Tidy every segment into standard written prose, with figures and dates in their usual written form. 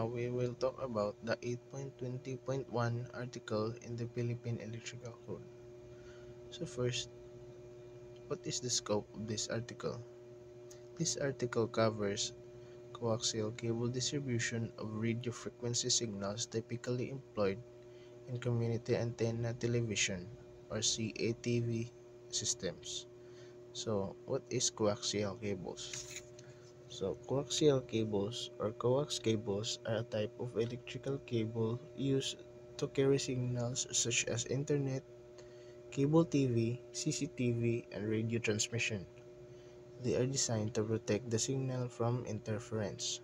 Now we will talk about the 8.20.1 article in the Philippine Electrical Code. So first, what is the scope of this article? This article covers coaxial cable distribution of radio frequency signals typically employed in community antenna television or CATV systems. So what is coaxial cables? So, coaxial cables or coax cables are a type of electrical cable used to carry signals such as internet, cable TV, CCTV, and radio transmission. They are designed to protect the signal from interference.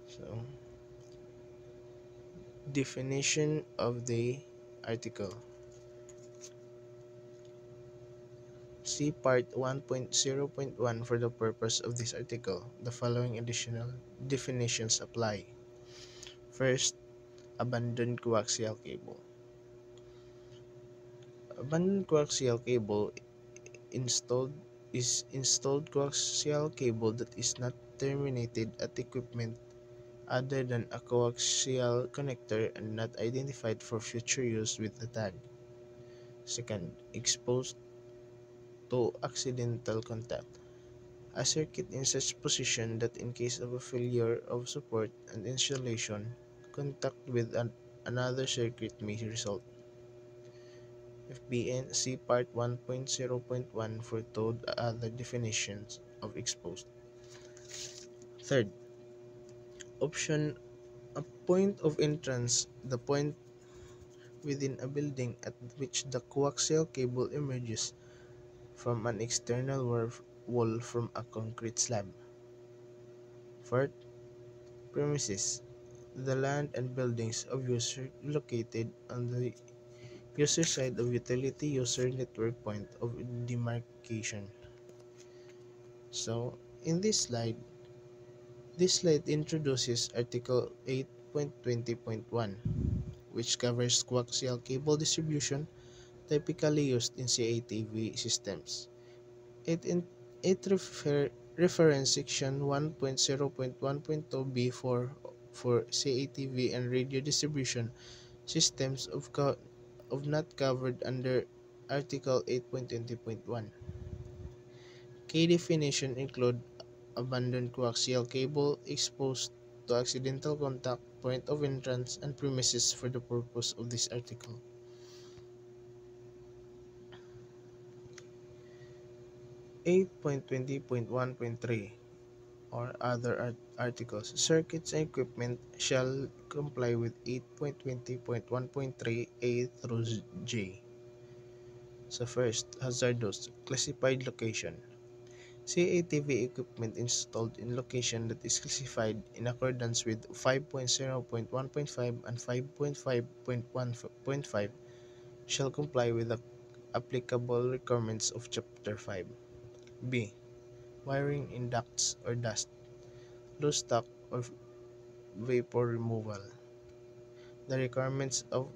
So, definition of the article. See Part 1.0.1 for the purpose of this article. The following additional definitions apply. First, abandoned coaxial cable. Abandoned coaxial cable installed installed coaxial cable that is not terminated at equipment other than a coaxial connector and not identified for future use with the tag. Second, exposed to accidental contact. A circuit in such position that in case of a failure of support and installation, contact with another circuit may result. FBN see Part 1.0.1 for told other definitions of exposed. Third, option a point of entrance, the point within a building at which the coaxial cable emerges from an external wall from a concrete slab. Fourth, premises, the land and buildings of user located on the user side of utility user network point of demarcation. So, in this slide introduces Article 8.20.1, which covers coaxial cable distribution typically used in CATV systems. It, in, it reference Section 1.0.1.2b for CATV and radio distribution systems of not covered under Article 8.20.1. Key definition include abandoned coaxial cable exposed to accidental contact, point of entrance, and premises for the purpose of this article. 8.20.1.3 or other articles. Circuits and equipment shall comply with 8.20.1.3 A through J. So first, hazardous classified location. CATV equipment installed in location that is classified in accordance with 5.0.1.5 and 5.5.1.5 shall comply with the applicable requirements of Chapter 5. B. Wiring in ducts or dust, loose stock or vapor removal. The requirements of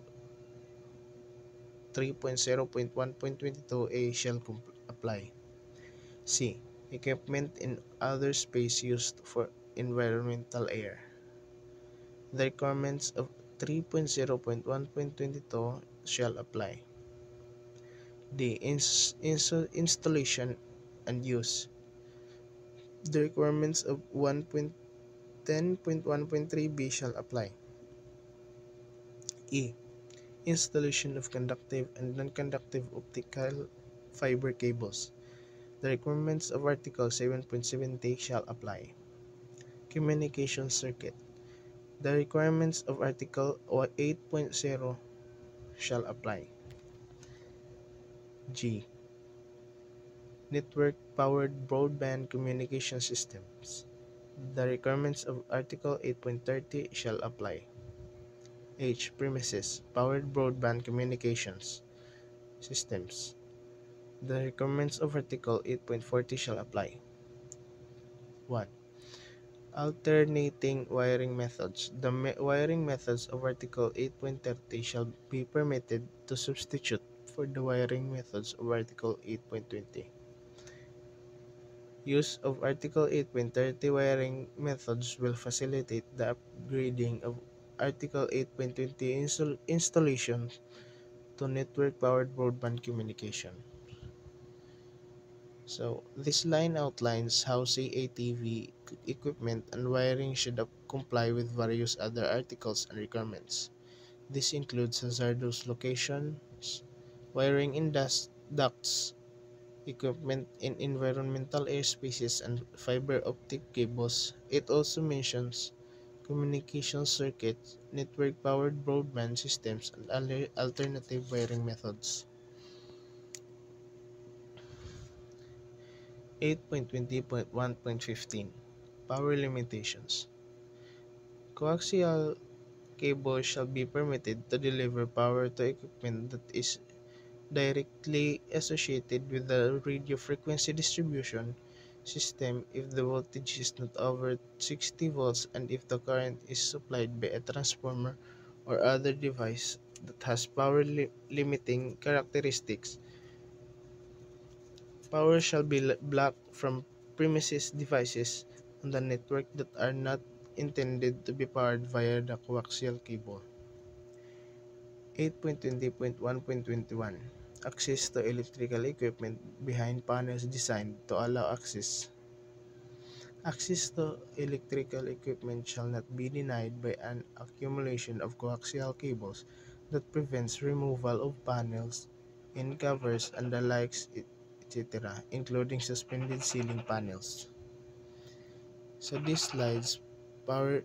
3.0.1.22a shall apply. C. Equipment in other space used for environmental air. The requirements of 3.0.1.22 shall apply. D. Installation and use. The requirements of 1.10.1.3b shall apply. E. Installation of conductive and non-conductive optical fiber cables. The requirements of Article 7.70 shall apply. Communication circuit. The requirements of Article 8.0 shall apply. G. Network-powered broadband communication systems. The requirements of Article 8.30 shall apply. H. Premises, powered broadband communications systems. The requirements of Article 8.40 shall apply. 1. Alternating wiring methods. The wiring methods of Article 8.30 shall be permitted to substitute for the wiring methods of Article 8.20. Use of Article 8.30 wiring methods will facilitate the upgrading of Article 8.20 installations to network-powered broadband communication. So, this line outlines how CATV equipment and wiring should comply with various other articles and requirements. This includes hazardous locations, wiring in ducts, equipment in environmental airspaces, and fiber optic cables. It also mentions communication circuits, network-powered broadband systems, and alternative wiring methods. 8.20.1.15 Power limitations. Coaxial cable shall be permitted to deliver power to equipment that is directly associated with the radio frequency distribution system if the voltage is not over 60 volts and if the current is supplied by a transformer or other device that has power limiting characteristics. Power shall be blocked from premises devices on the network that are not intended to be powered via the coaxial cable. 8.20.1.21 Access to electrical equipment behind panels designed to allow access. Access to electrical equipment shall not be denied by an accumulation of coaxial cables that prevents removal of panels, end covers, and the likes, etc., including suspended ceiling panels. So this slides power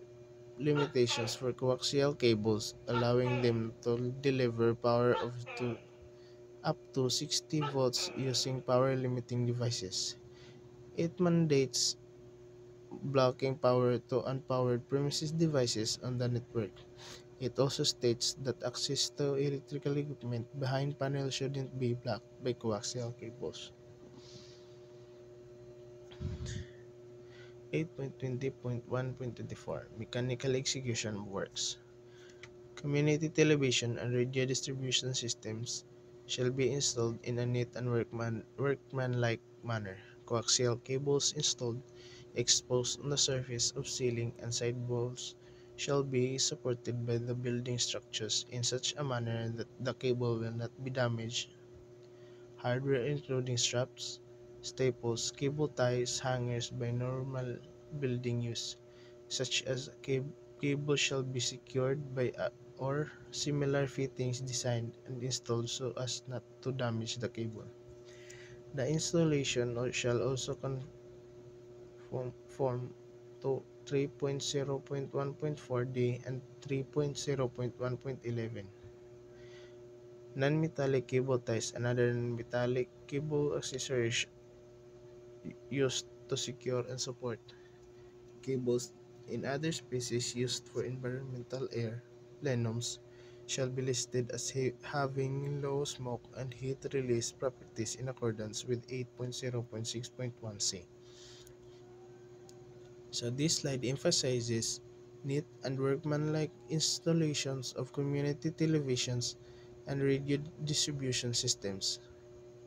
limitations for coaxial cables, allowing them to deliver power up to 60 volts using power limiting devices. It mandates blocking power to unpowered premises devices on the network. It also states that access to electrical equipment behind panels shouldn't be blocked by coaxial cables. 8.20.1.24 Mechanical execution works. Community television and radio distribution systems shall be installed in a neat and workmanlike manner. Coaxial cables installed exposed on the surface of ceiling and side walls shall be supported by the building structures in such a manner that the cable will not be damaged. Hardware including straps, staples, cable ties, hangers by normal building use, such as cable shall be secured by or similar fittings designed and installed so as not to damage the cable. The installation shall also conform to 3.0.1.4D and 3.0.1.11. Non-metallic cable ties and other non-metallic cable accessories used to secure and support cables in other spaces used for environmental air plenums shall be listed as having low smoke and heat release properties in accordance with 8.0.6.1c. So this slide emphasizes neat and workmanlike installations of community televisions and radio distribution systems.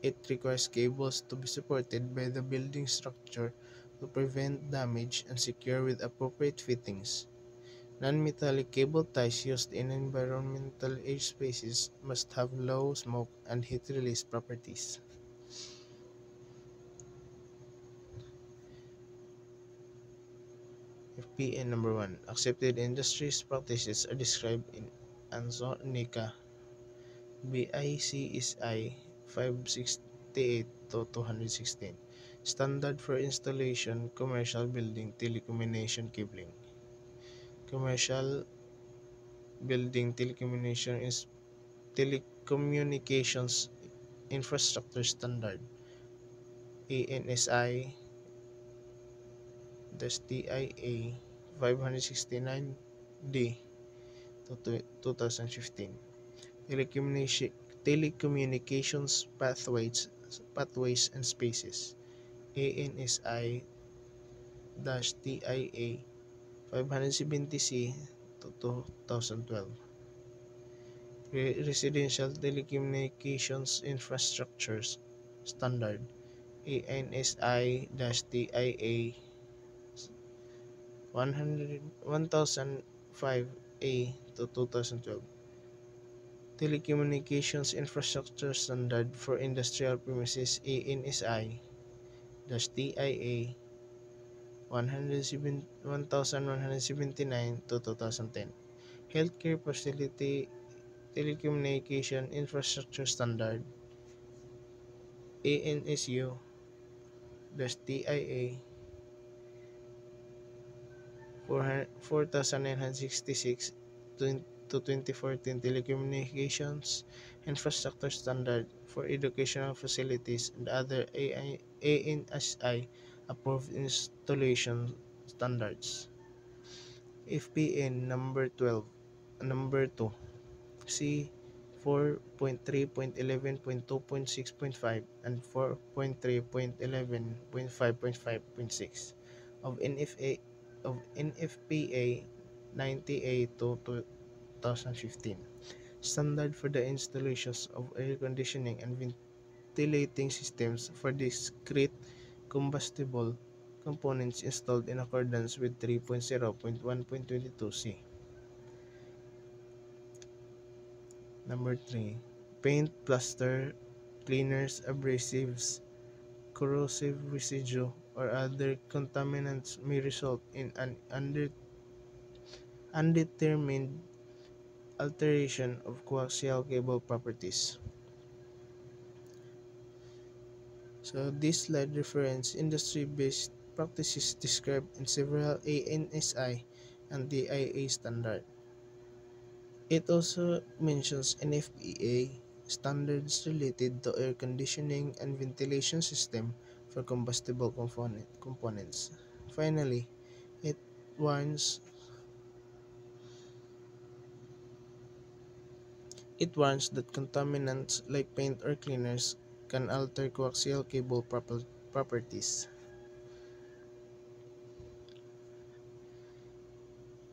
It requires cables to be supported by the building structure to prevent damage and secure with appropriate fittings. Non-metallic cable ties used in environmental airspaces must have low smoke and heat release properties. FPN number 1. Accepted industries practices are described in ANSO NICA BICSI 568 to 216. Standard for installation commercial building telecommunication cabling. Commercial building telecommunications infrastructure standard ANSI TIA 569D to 2015. Telecommunications pathways and spaces ANSI TIA 570C to 2012. Residential telecommunications infrastructures standard ANSI-TIA 1005A to 2012. Telecommunications Infrastructure Standard for Industrial Premises ANSI-TIA 1179 to 2010. Healthcare Facility Telecommunication Infrastructure Standard ANSU-TIA 4966 to 2014. Telecommunications Infrastructure Standard for Educational Facilities and other ANSI approved installation standards. FPN number 12, number 2, C 4.3.11.2.6.5 and 4.3.11.5.5.6 of NFPA 98 to 2015. Standard for the installations of air conditioning and ventilating systems for discrete combustible components installed in accordance with 3.0.1.22c. Number 3. Paint, plaster, cleaners, abrasives, corrosive residue, or other contaminants may result in an undetermined alteration of coaxial cable properties. So this slide references industry-based practices described in several ANSI and DIA standards. It also mentions NFPA standards related to air conditioning and ventilation system for combustible components. Finally, it warns that contaminants like paint or cleaners can alter coaxial cable properties.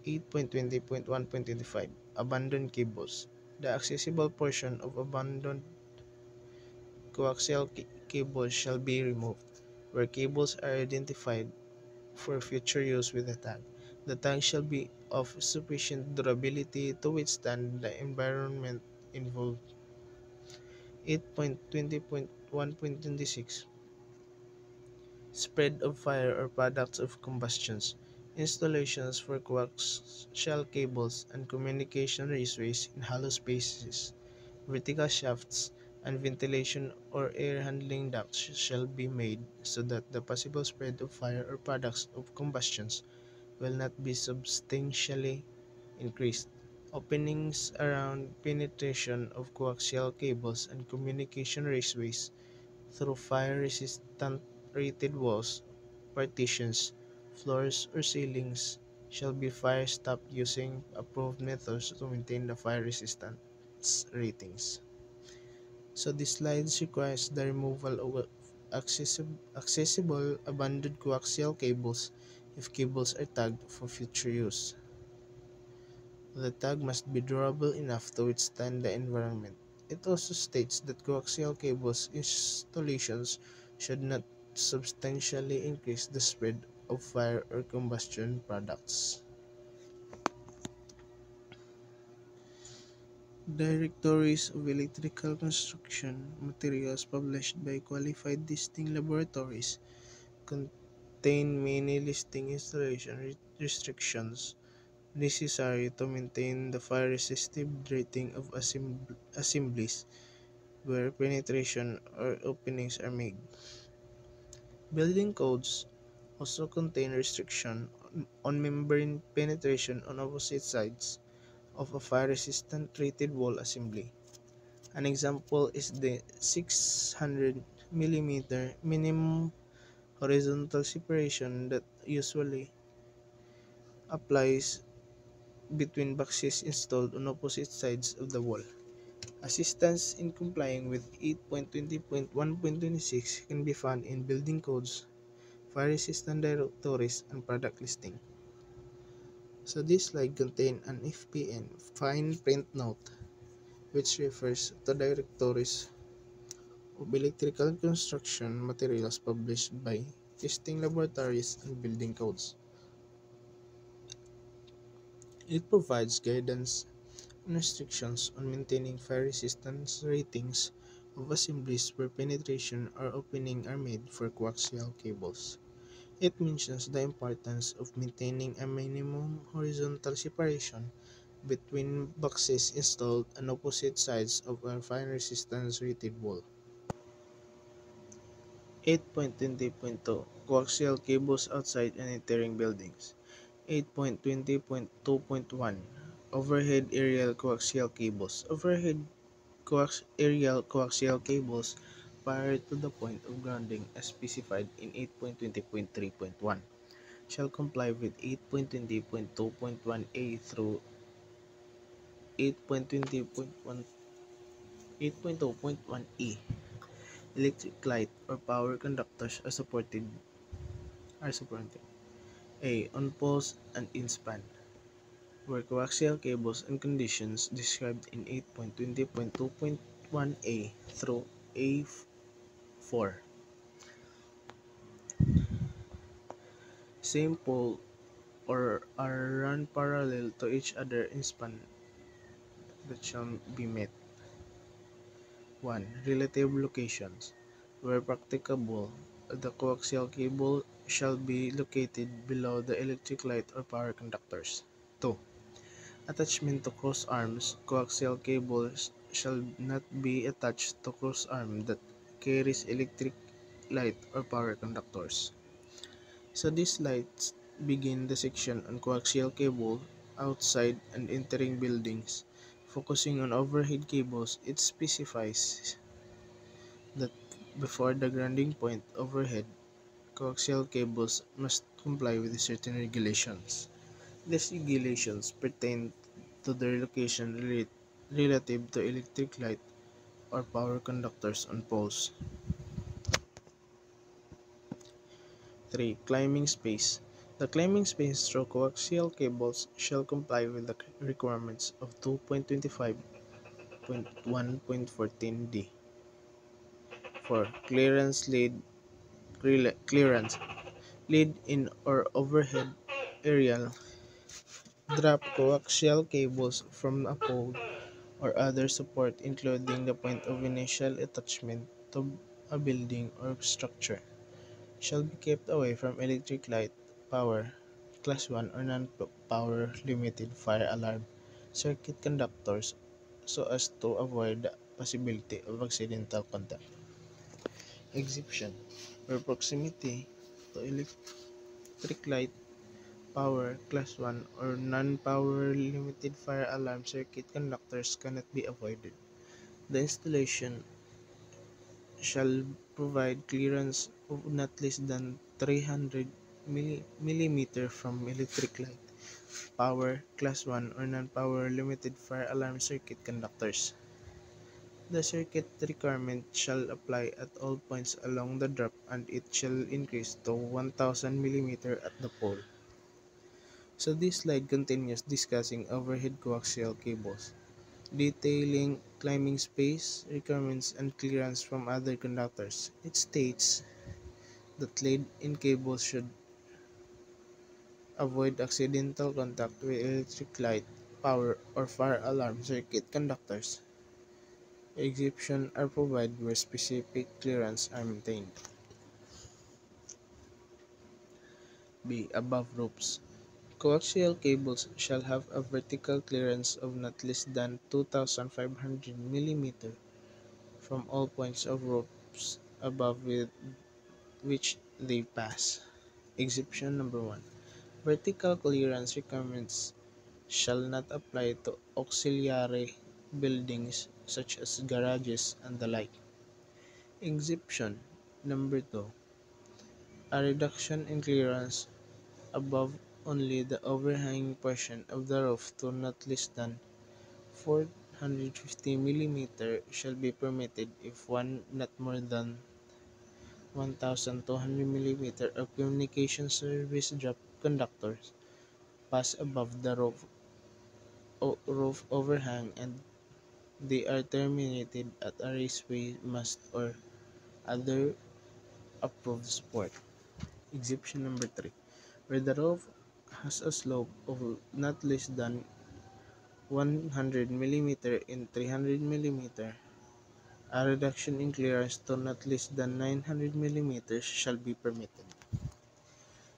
8.20.1.25 Abandoned cables. The accessible portion of abandoned coaxial cables shall be removed. Where cables are identified for future use with a tag, the tag shall be of sufficient durability to withstand the environment involved. 8.20.1.26 Spread of fire or products of combustions. Installations for coaxial cables and communication raceways in hollow spaces, vertical shafts, and ventilation or air handling ducts shall be made so that the possible spread of fire or products of combustions will not be substantially increased. Openings around penetration of coaxial cables and communication raceways through fire-resistant rated walls, partitions, floors, or ceilings shall be fire-stopped using approved methods to maintain the fire resistance ratings. So this slide requires the removal of accessible abandoned coaxial cables if cables are tagged for future use. The tag must be durable enough to withstand the environment. It also states that coaxial cables installations should not substantially increase the spread of fire or combustion products. Directories of electrical construction materials published by qualified testing laboratories contain many listing installation restrictions necessary to maintain the fire-resistive rating of assemblies where penetration or openings are made. Building codes also contain restriction on membrane penetration on opposite sides of a fire-resistant rated wall assembly. An example is the 600 mm minimum horizontal separation that usually applies between boxes installed on opposite sides of the wall. Assistance in complying with 8.20.1.26 can be found in building codes, fire-resistant directories, and product listing. So this slide contains an FPN fine print note which refers to directories of electrical construction materials published by testing laboratories and building codes. It provides guidance and restrictions on maintaining fire resistance ratings of assemblies where penetration or opening are made for coaxial cables. It mentions the importance of maintaining a minimum horizontal separation between boxes installed on opposite sides of a fire resistance rated wall. 8.20.2 Coaxial cables outside and entering buildings. 8.20.2.1 Overhead aerial coaxial cables. Overhead aerial coaxial cables prior to the point of grounding as specified in 8.20.3.1 shall comply with 8.20.2.1a through 8.20.1 8.0.1e. Electric light or power conductors are supported. A. On poles and in span, where coaxial cables and conditions described in 8.20.2.1a through A4. Same pole or are run parallel to each other in span that shall be met. 1. Relative locations. Where practicable, the coaxial cable shall be located below the electric light or power conductors. 2. Attachment to cross arms. Coaxial cables shall not be attached to cross arm that carries electric light or power conductors. So these lights begin the section on coaxial cable outside and entering buildings. Focusing on overhead cables, it specifies that before the grounding point overhead, coaxial cables must comply with certain regulations. These regulations pertain to their location relative to electric light or power conductors on poles. 3. Climbing space. The climbing space through coaxial cables shall comply with the requirements of 2.25.1.14d. 4. Clearance lead in or overhead aerial drop coaxial cables from a pole or other support including the point of initial attachment to a building or structure shall be kept away from electric light, power, class 1 or non-power limited fire alarm circuit conductors so as to avoid the possibility of accidental contact. Exception: where proximity to electric light, power, class 1 or non-power limited fire alarm circuit conductors cannot be avoided. The installation shall provide clearance of not less than 300 mm from electric light, power, class 1 or non-power limited fire alarm circuit conductors. The circuit requirement shall apply at all points along the drop and it shall increase to 1000 mm at the pole. So this slide continues discussing overhead coaxial cables, detailing climbing space, requirements, and clearance from other conductors. It states that lead-in cables should avoid accidental contact with electric light, power, or fire alarm circuit conductors. Exceptions are provided where specific clearance are maintained. B. Above roofs. Coaxial cables shall have a vertical clearance of not less than 2,500 mm from all points of roofs above with which they pass. Exception number 1. Vertical clearance requirements shall not apply to auxiliary buildings such as garages and the like. Exception number 2. A reduction in clearance above only the overhanging portion of the roof to not less than 450 mm shall be permitted if one not more than 1,200 mm of communication service drop conductors pass above the roof overhang and they are terminated at a raceway mast or other approved support. Exception number 3. Where the roof has a slope of not less than 100 mm in 300 mm, a reduction in clearance to not less than 900 mm shall be permitted.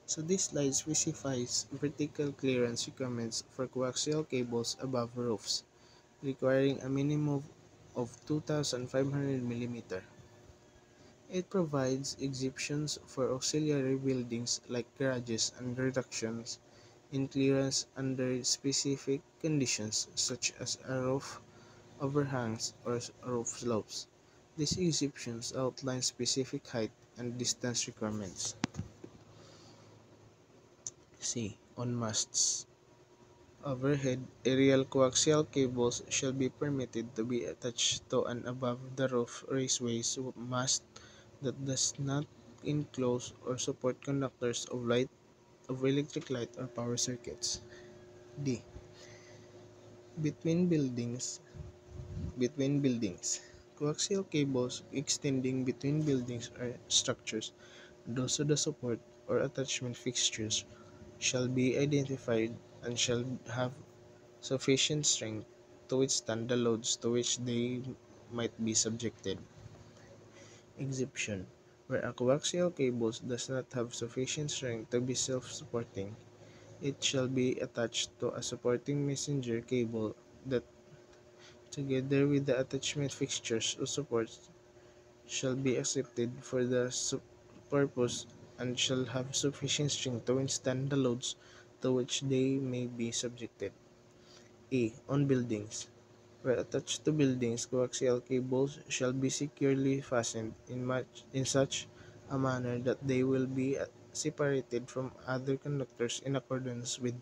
So this slide specifies vertical clearance requirements for coaxial cables above roofs, requiring a minimum of 2,500 mm. It provides exemptions for auxiliary buildings like garages and reductions in clearance under specific conditions such as a roof overhangs or roof slopes. These exemptions outline specific height and distance requirements. C. On masts. Overhead aerial coaxial cables shall be permitted to be attached to and above the roof raceway mast that does not enclose or support conductors of electric light or power circuits. D. Between buildings. Between buildings. Coaxial cables extending between buildings or structures, and also the support or attachment fixtures, shall be identified and shall have sufficient strength to withstand the loads to which they might be subjected. Exception: where a coaxial cable does not have sufficient strength to be self-supporting, it shall be attached to a supporting messenger cable that, together with the attachment fixtures or supports, shall be accepted for the purpose and shall have sufficient strength to withstand the loads to which they may be subjected. A. On buildings. Where attached to buildings, coaxial cables shall be securely fastened in such a manner that they will be separated from other conductors in accordance with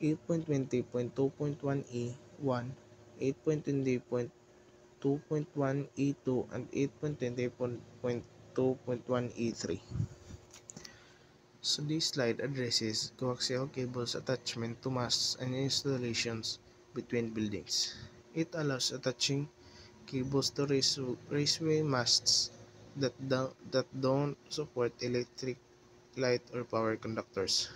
8.20.2.1e1, 8.20.2.1e2, and 8.20.2.1e3. So this slide addresses coaxial cables attachment to masts and installations between buildings. It allows attaching cables to raceway masts that don't support electric light or power conductors.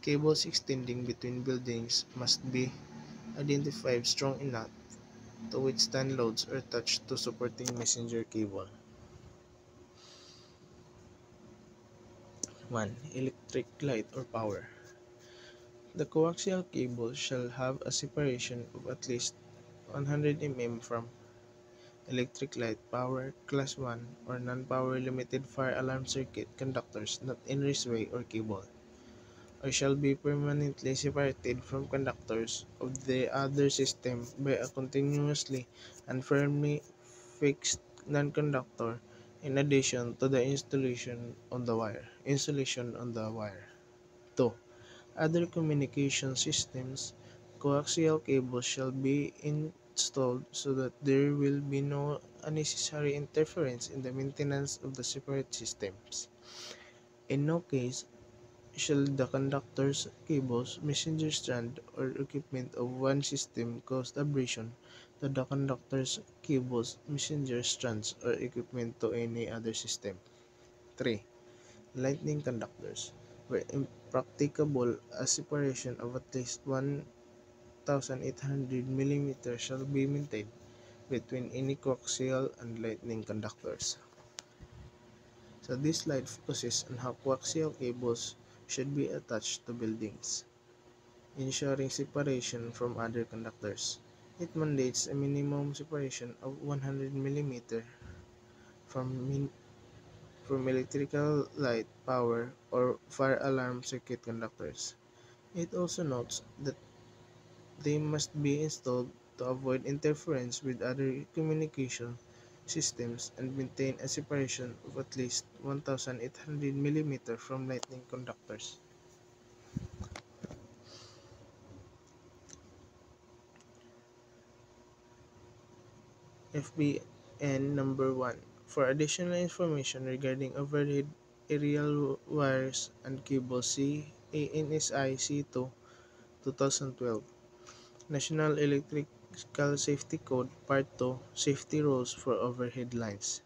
Cables extending between buildings must be identified strong enough to withstand loads or attached to supporting messenger cable. 1. Electric light or power. The coaxial cable shall have a separation of at least 100 mm from electric light, power, class 1, or non-power limited fire alarm circuit conductors not in raceway or cable, or shall be permanently separated from conductors of the other system by a continuously and firmly fixed non-conductor in addition to the insulation on the wire. 2. Other communication systems. Coaxial cables shall be installed so that there will be no unnecessary interference in the maintenance of the separate systems. In no case shall the conductors, cables, messenger strand, or equipment of one system cause abrasion to the conductors, cables, messenger strands, or equipment to any other system. 3. Lightning conductors. Where impracticable, a separation of at least 1,800 mm shall be maintained between any coaxial and lightning conductors. So this slide focuses on how coaxial cables should be attached to buildings, ensuring separation from other conductors. It mandates a minimum separation of 100 mm from electrical light, power, or fire alarm circuit conductors. It also notes that they must be installed to avoid interference with other communication systems and maintain a separation of at least 1,800 mm from lightning conductors. FBN number 1. For additional information regarding overhead aerial wires and cables, see ANSI C2 2012. National Electrical Safety Code Part 2 Safety Rules for Overhead Lines.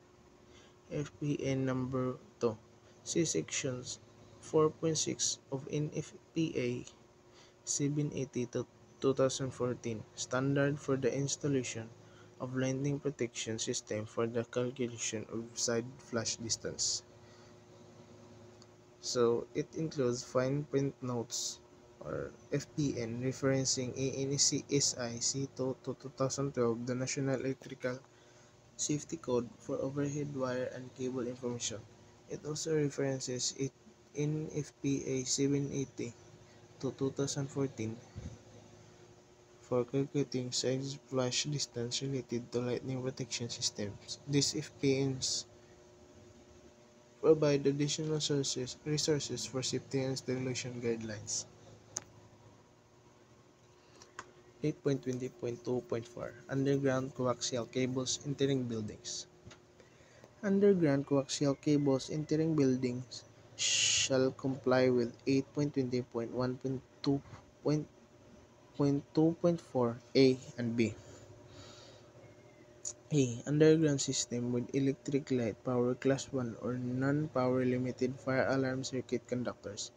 FPN number 2. See sections 4.6 of NFPA 780 to 2014 standard for the installation of lightning protection system for the calculation of side flash distance. So it includes fine print notes or FPN referencing ANSI C2 to 2012, the National Electrical Safety Code for overhead wire and cable information. It also references it in FPA 780 to 2014 for calculating side flash distance related to lightning protection systems. These FPNs provide additional resources for safety and installation guidelines. 8.20.2.4 Underground coaxial cables entering buildings. Underground coaxial cables entering buildings shall comply with 8.20.1.2.4 A and B. A. Underground system with electric light power class 1 or non-power limited fire alarm circuit conductors.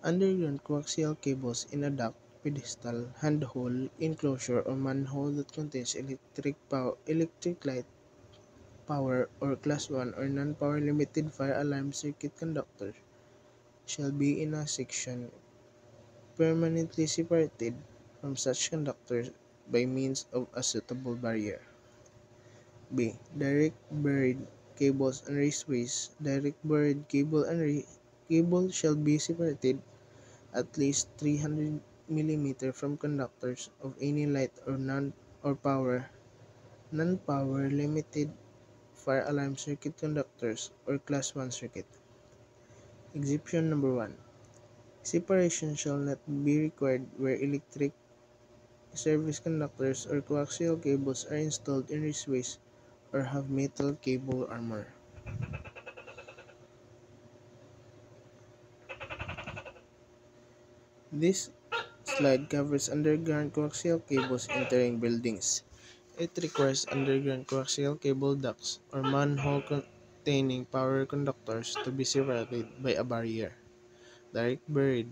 Underground coaxial cables in a duct, pedestal, handhole, enclosure, or manhole that contains electric light power or class 1 or non-power limited fire alarm circuit conductor shall be in a section permanently separated from such conductors by means of a suitable barrier. B. Direct buried cables and raceways. Direct buried cable shall be separated at least 300 mm from conductors of any light or non-power limited fire alarm circuit conductors or class 1 circuit. Exception number 1. Separation shall not be required where electric service conductors or coaxial cables are installed in raceways or have metal cable armor. This slide covers underground coaxial cables entering buildings. It requires underground coaxial cable ducts or manhole containing power conductors to be separated by a barrier. Direct buried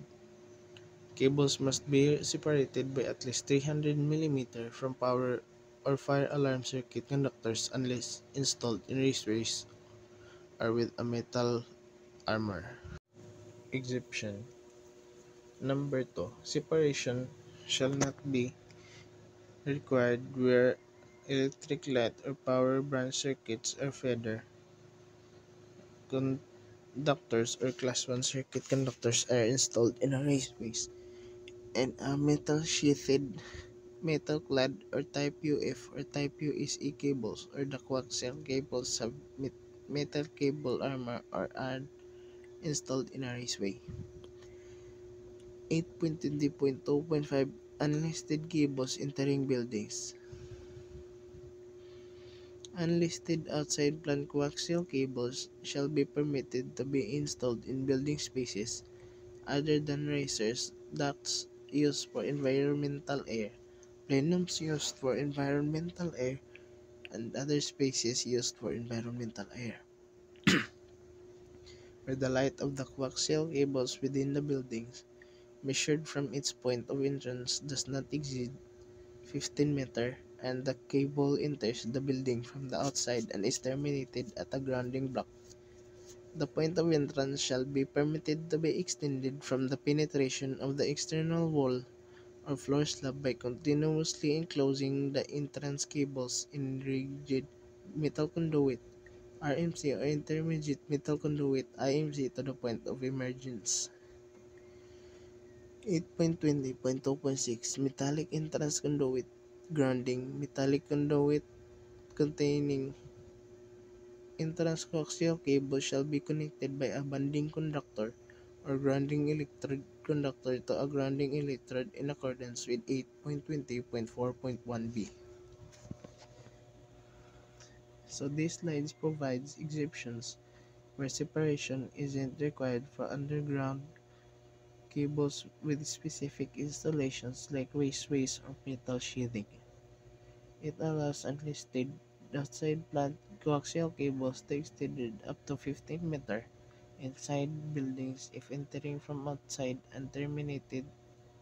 cables must be separated by at least 300 mm from power or fire alarm circuit conductors unless installed in raceways or with a metal armor. Exception number 2. Separation shall not be required where electric light or power branch circuits or feeder conductors or class 1 circuit conductors are installed in a raceways and a metal sheathed metal clad or type UF or type USE cables or the coaxial cables have metal cable armor or are installed in a raceway. 8.20.2.5 Unlisted cables entering buildings. Unlisted outside plant coaxial cables shall be permitted to be installed in building spaces other than risers, ducts used for environmental air, plenums used for environmental air, and other spaces used for environmental air, where the light of the coaxial cables within the buildings, measured from its point of entrance, does not exceed 15 meters, and the cable enters the building from the outside and is terminated at a grounding block. The point of entrance shall be permitted to be extended from the penetration of the external wall or floor slab by continuously enclosing the entrance cables in rigid metal conduit RMC or intermediate metal conduit IMC to the point of emergence. 8.20.2.6 Metallic entrance conduit grounding. Metallic conduit containing entrance coaxial cable shall be connected by a bonding conductor or grounding electrode conductor to a grounding electrode in accordance with 8.20.4.1b. So these slides provides exceptions where separation isn't required for underground cables with specific installations like raceways or metal sheathing. It allows unlisted outside plant coaxial cables to extended up to 15 meter inside buildings if entering from outside and terminated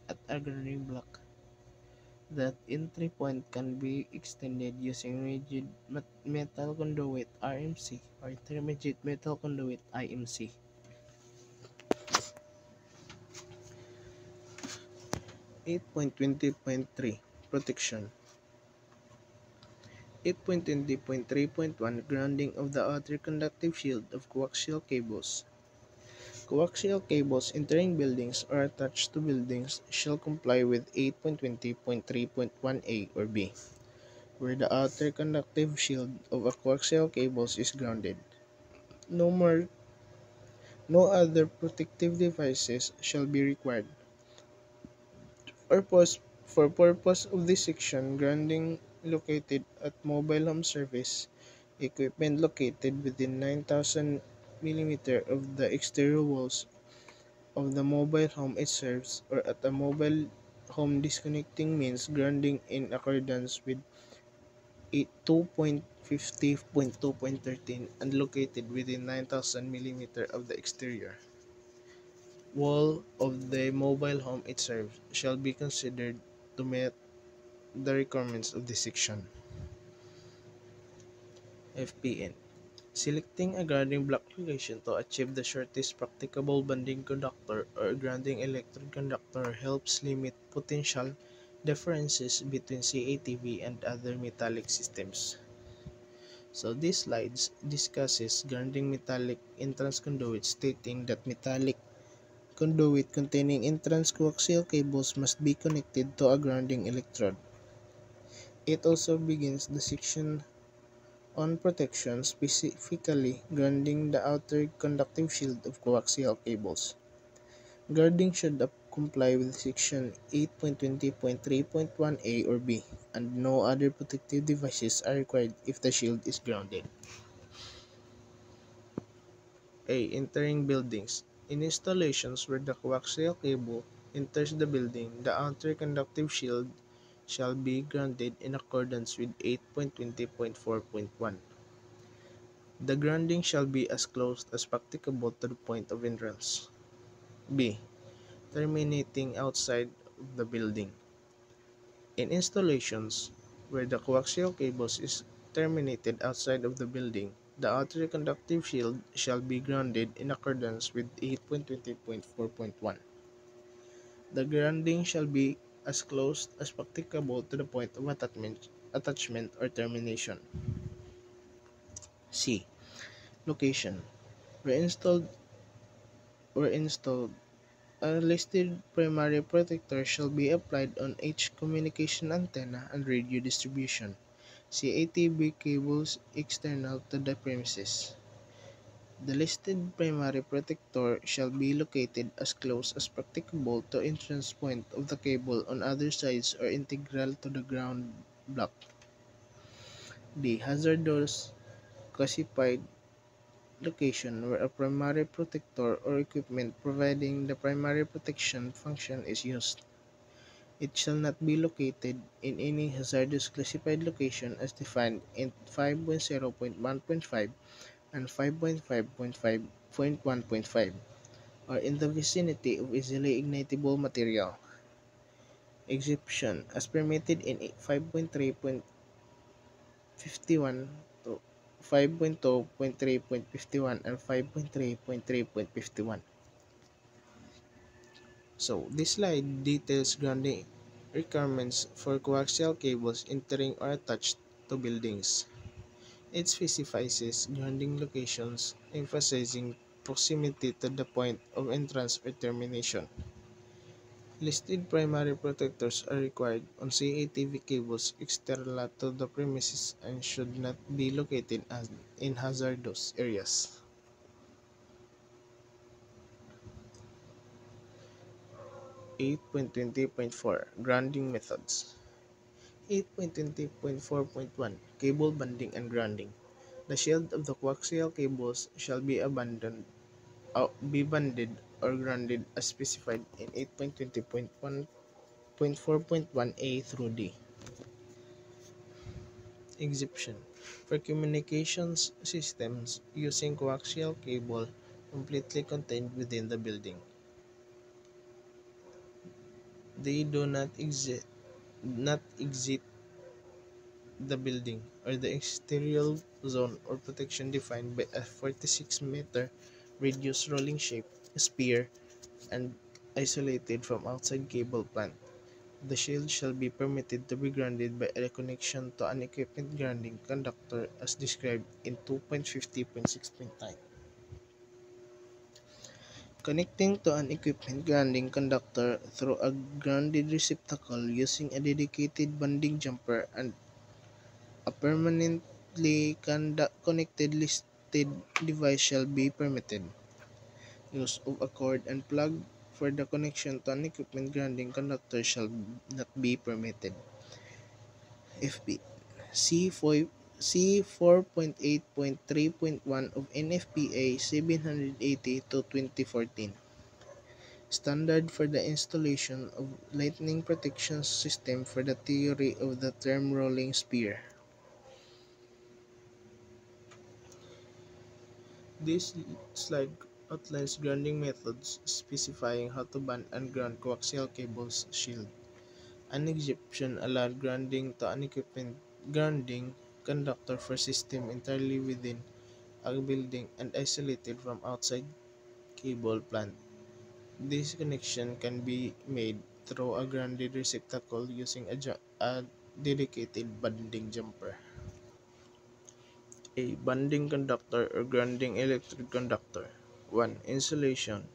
at a grounding block. That entry point can be extended using rigid metal conduit RMC or intermediate metal conduit IMC. 8.20.3 Protection. 8.20.3.1 Grounding of the outer conductive shield of coaxial cables. Coaxial cables entering buildings or attached to buildings shall comply with 8.20.3.1a or b, where the outer conductive shield of a coaxial cables is grounded. No other protective devices shall be required. For purpose of this section, grounding located at mobile home service equipment located within 9,000 mm of the exterior walls of the mobile home it serves or at a mobile home disconnecting means grounding in accordance with 2.50.2.13 and located within 9,000 mm of the exterior wall of the mobile home it serves shall be considered to meet the requirements of this section. FPN. Selecting a grounding block location to achieve the shortest practicable bonding conductor or grounding electrode conductor helps limit potential differences between CATV and other metallic systems. So this slide discusses grounding metallic entrance conduit, stating that metallic conduit containing entrance coaxial cables must be connected to a grounding electrode. It also begins the section on protection, specifically grounding the outer conductive shield of coaxial cables. Grounding should comply with section 8.20.3.1a or b, and no other protective devices are required if the shield is grounded. A. Entering buildings. In installations where the coaxial cable enters the building, the outer conductive shield shall be grounded in accordance with 8.20.4.1. The grounding shall be as close as practicable to the point of entrance. B. Terminating outside of the building. In installations where the coaxial cables is terminated outside of the building, the outer conductive shield shall be grounded in accordance with 8.20.4.1. The grounding shall be as close as practicable to the point of attachment or termination. C. Location. Where installed, a listed primary protector shall be applied on each communication antenna and radio distribution CATV cables external to the premises. The listed primary protector shall be located as close as practicable to entrance point of the cable on other sides or integral to the ground block. D. Hazardous classified location where a primary protector or equipment providing the primary protection function is used. It shall not be located in any hazardous classified location as defined in 5.0.1.5 and 5.5.5.1.5 or in the vicinity of easily ignitable material. Exception as permitted in 5.3.51 to 5.2.3.51 and 5.3.3.51. So, this slide details grounding requirements for coaxial cables entering or attached to buildings. It specifies grounding locations, emphasizing proximity to the point of entrance or termination. Listed primary protectors are required on CATV cables external to the premises and should not be located in hazardous areas. 8.20.4 Grounding Methods. 8.20.4.1 Cable bonding and grounding. The shield of the coaxial cables shall be bonded or grounded as specified in 8.20.1.4.1a through d. Exception for communications systems using coaxial cable completely contained within the building. They do not exit the building or the exterior zone or protection defined by a 46-meter radius rolling shape sphere and isolated from outside cable plant. The shield shall be permitted to be grounded by a connection to an equipment grounding conductor as described in 2.50.6.9. Connecting to an equipment grounding conductor through a grounded receptacle using a dedicated bonding jumper and a permanently connected listed device shall be permitted. Use of a cord and plug for the connection to an equipment grounding conductor shall not be permitted. FB C 4.8.3.1 of NFPA 780 to 2014. Standard for the installation of lightning protection system for the theory of the term rolling sphere. This slide outlines grounding methods specifying how to band and ground coaxial cables shield. An exception allowed grounding to an equipment grounding conductor for system entirely within a building and isolated from outside cable plant. This connection can be made through a grounded receptacle using a dedicated bonding jumper. A bonding conductor or grounding electric conductor. 1. Insulation.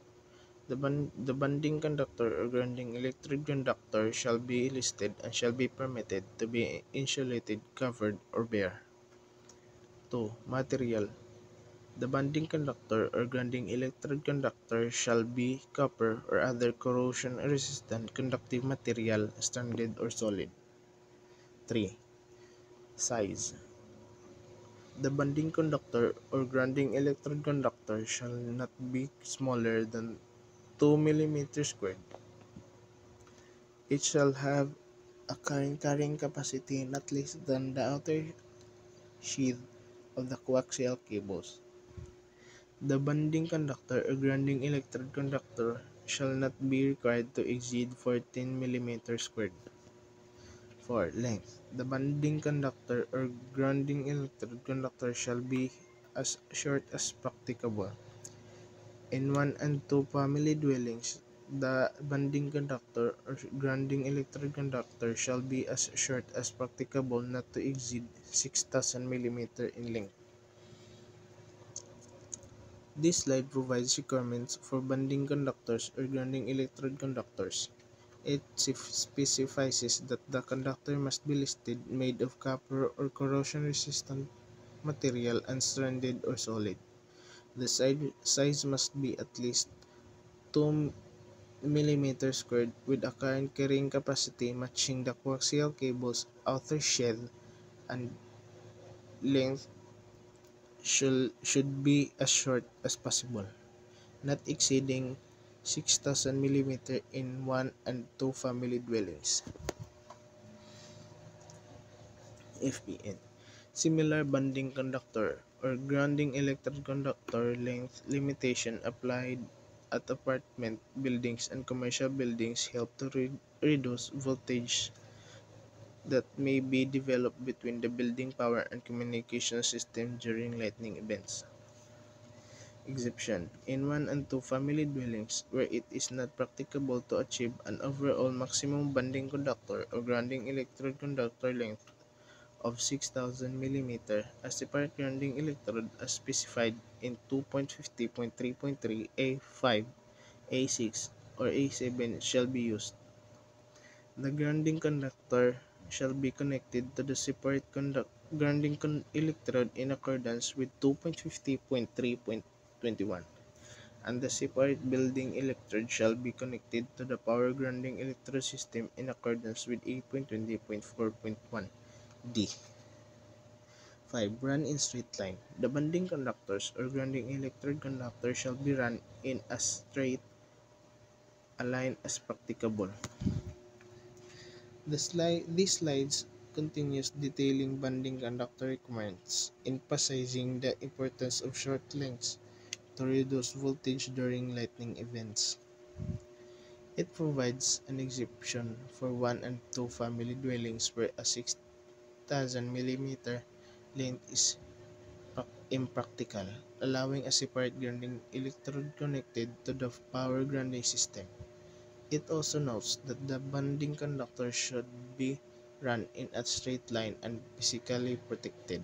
The bonding conductor or grounding electric conductor shall be listed and shall be permitted to be insulated, covered, or bare. 2. Material. The bonding conductor or grounding electric conductor shall be copper or other corrosion-resistant conductive material, stranded or solid. 3. Size. The bonding conductor or grounding electric conductor shall not be smaller than 2 mm squared. It shall have a carrying capacity not less than the outer sheath of the coaxial cables. The bonding conductor or grounding electric conductor shall not be required to exceed 14 mm squared. 4. Length. The bonding conductor or grounding electric conductor shall be as short as practicable. In 1 and 2 family dwellings, the bonding conductor or grounding electric conductor shall be as short as practicable, not to exceed 6,000 mm in length. This slide provides requirements for bonding conductors or grounding electric conductors. It specifies that the conductor must be listed, made of copper or corrosion-resistant material, and stranded or solid. The size must be at least 2 mm squared with a current carrying capacity matching the coaxial cable's outer sheath, and length should be as short as possible, not exceeding 6,000 mm in 1 and 2 family dwellings. FPN. Similar bonding conductor or grounding electric conductor length limitation applied at apartment buildings and commercial buildings help to reduce voltage that may be developed between the building power and communication system during lightning events. Exception. In 1 and 2 family dwellings, where it is not practicable to achieve an overall maximum bonding conductor or grounding electrode conductor length of 6,000 mm, a separate grounding electrode as specified in 2.50.3.3 A5, A6, or A7 shall be used. The grounding conductor shall be connected to the separate grounding electrode in accordance with 2.50.3.21, and the separate building electrode shall be connected to the power grounding electrode system in accordance with 8.20.4.1 D. 5. Run in straight line. The bonding conductors or grounding electrode conductor shall be run in as straight a line as practicable. These slides continues detailing bonding conductor requirements, emphasizing the importance of short lengths to reduce voltage during lightning events. It provides an exception for 1 and 2 family dwellings where a 6,000 mm length is impractical, allowing a separate grounding electrode connected to the power grounding system. It also notes that the bonding conductor should be run in a straight line and physically protected.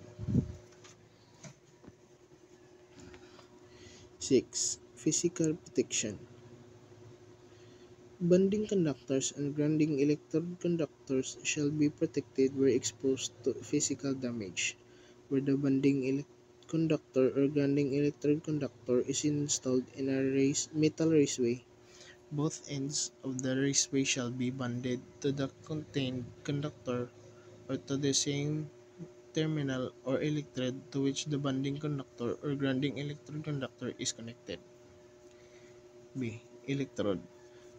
6. Physical protection. Bonding conductors and grounding electrode conductors shall be protected where exposed to physical damage. Where the bonding conductor or grounding electrode conductor is installed in a metal raceway, both ends of the raceway shall be bonded to the contained conductor or to the same terminal or electrode to which the bonding conductor or grounding electrode conductor is connected. B. Electrode.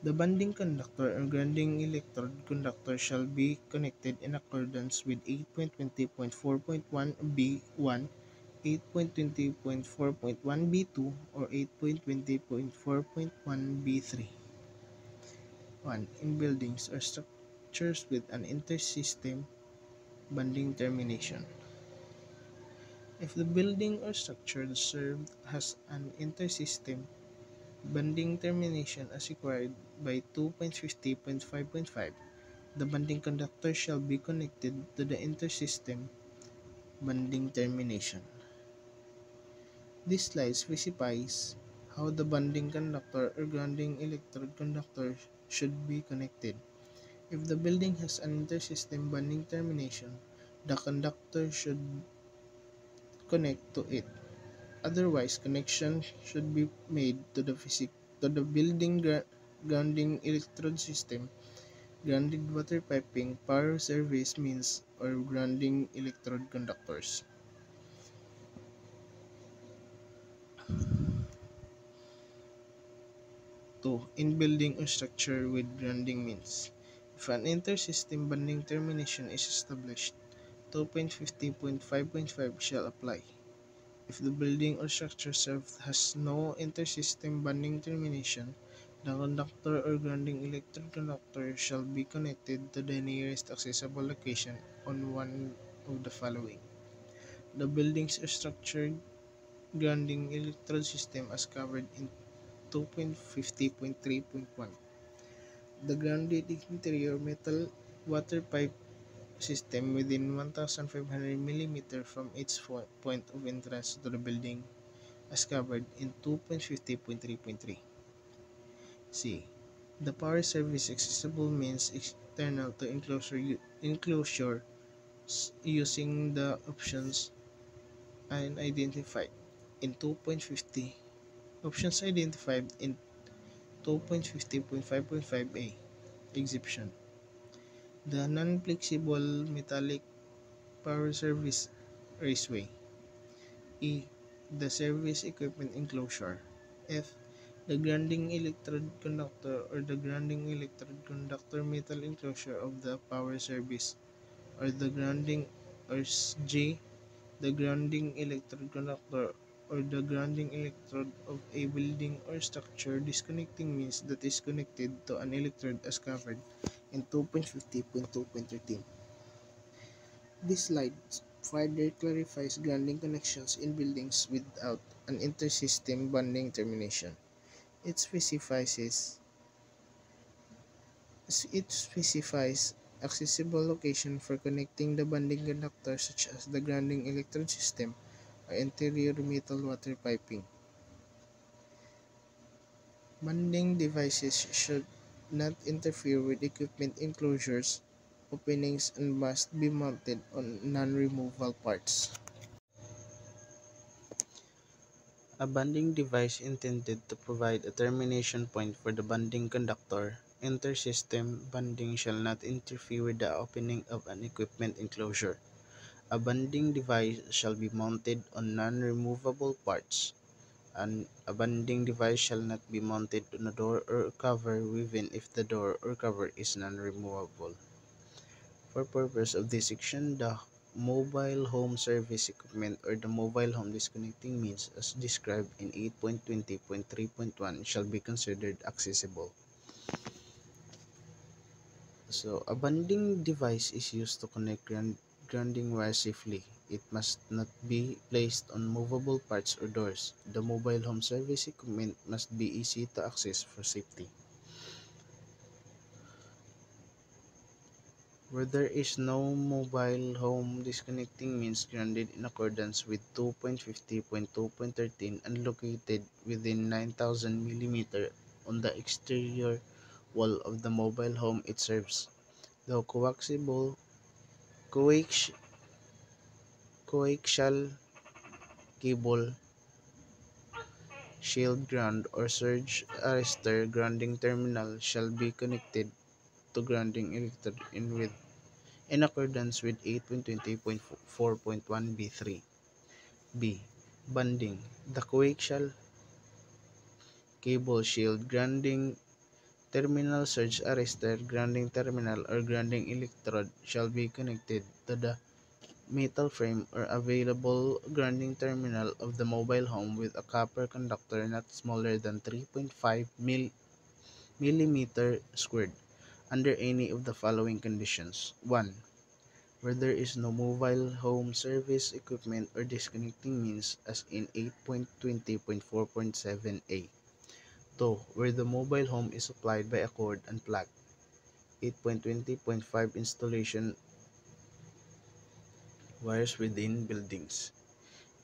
The bonding conductor or grounding electrode conductor shall be connected in accordance with 8.20.4.1b1, 8.20.4.1b2, or 8.20.4.1b3. 1. In buildings or structures with an intersystem bonding termination. If the building or structure served has an intersystem bonding termination as required by 2.50.5.5, the bonding conductor shall be connected to the intersystem bonding termination. This slide specifies how the bonding conductor or grounding electrode conductor should be connected. If the building has an intersystem bonding termination, the conductor should connect to it. Otherwise, connection should be made to the building grounding electrode system, grounded water piping, power service means, or grounding electrode conductors. 2. In building or structure with grounding means. If an intersystem bonding termination is established, 2.50.5.5 shall apply. If the building or structure served has no intersystem bonding termination, the conductor or grounding electrode conductor shall be connected to the nearest accessible location on one of the following: the building's or structure grounding electrode system as covered in 2.50.3.1, the grounded interior metal water pipe system within 1,500 mm from its point of entrance to the building as covered in 2.50.3.3. C. The power service accessible means external to enclosure using the options identified in 2.50. Options identified in 2.50.5.5a. Exception. The non-flexible metallic power service raceway. E. The service equipment enclosure. F. The grounding electrode conductor or the grounding electrode conductor metal enclosure of the power service or the grounding, or G. The grounding electrode conductor or the grounding electrode of a building or structure disconnecting means that is connected to an electrode as covered in 2.50.2.13. This slide further clarifies grounding connections in buildings without an intersystem bonding termination. It specifies accessible location for connecting the bonding conductor such as the grounding electrode system or interior metal water piping. Bonding devices should not interfere with equipment enclosures, openings, and must be mounted on non-removable parts. A bonding device intended to provide a termination point for the bonding conductor. Intersystem bonding shall not interfere with the opening of an equipment enclosure. A bonding device shall be mounted on non-removable parts, and a bonding device shall not be mounted on a door or cover even if the door or cover is non-removable. For purpose of this section, the mobile home service equipment or the mobile home disconnecting means as described in 8.20.3.1 shall be considered accessible. So, a bonding device is used to connect grounding wires safely. It must not be placed on movable parts or doors. The mobile home service equipment must be easy to access for safety. Where there is no mobile home disconnecting means grounded in accordance with 2.50.2.13 and located within 9,000 mm on the exterior wall of the mobile home it serves. The coax- coaxial cable, shield ground, or surge arrestor grounding terminal shall be connected to grounding electrode in accordance with 8.20.4.1b3. B. Bonding. The coaxial cable, shield grounding terminal, surge arrestor grounding terminal, or grounding electrode shall be connected to the metal frame or available grounding terminal of the mobile home with a copper conductor not smaller than 3.5 millimeter squared under any of the following conditions. 1. Where there is no mobile home service equipment or disconnecting means as in 8.20.4.7a. 2. Where the mobile home is supplied by a cord and plug. 8.20.5 Installation wires within buildings.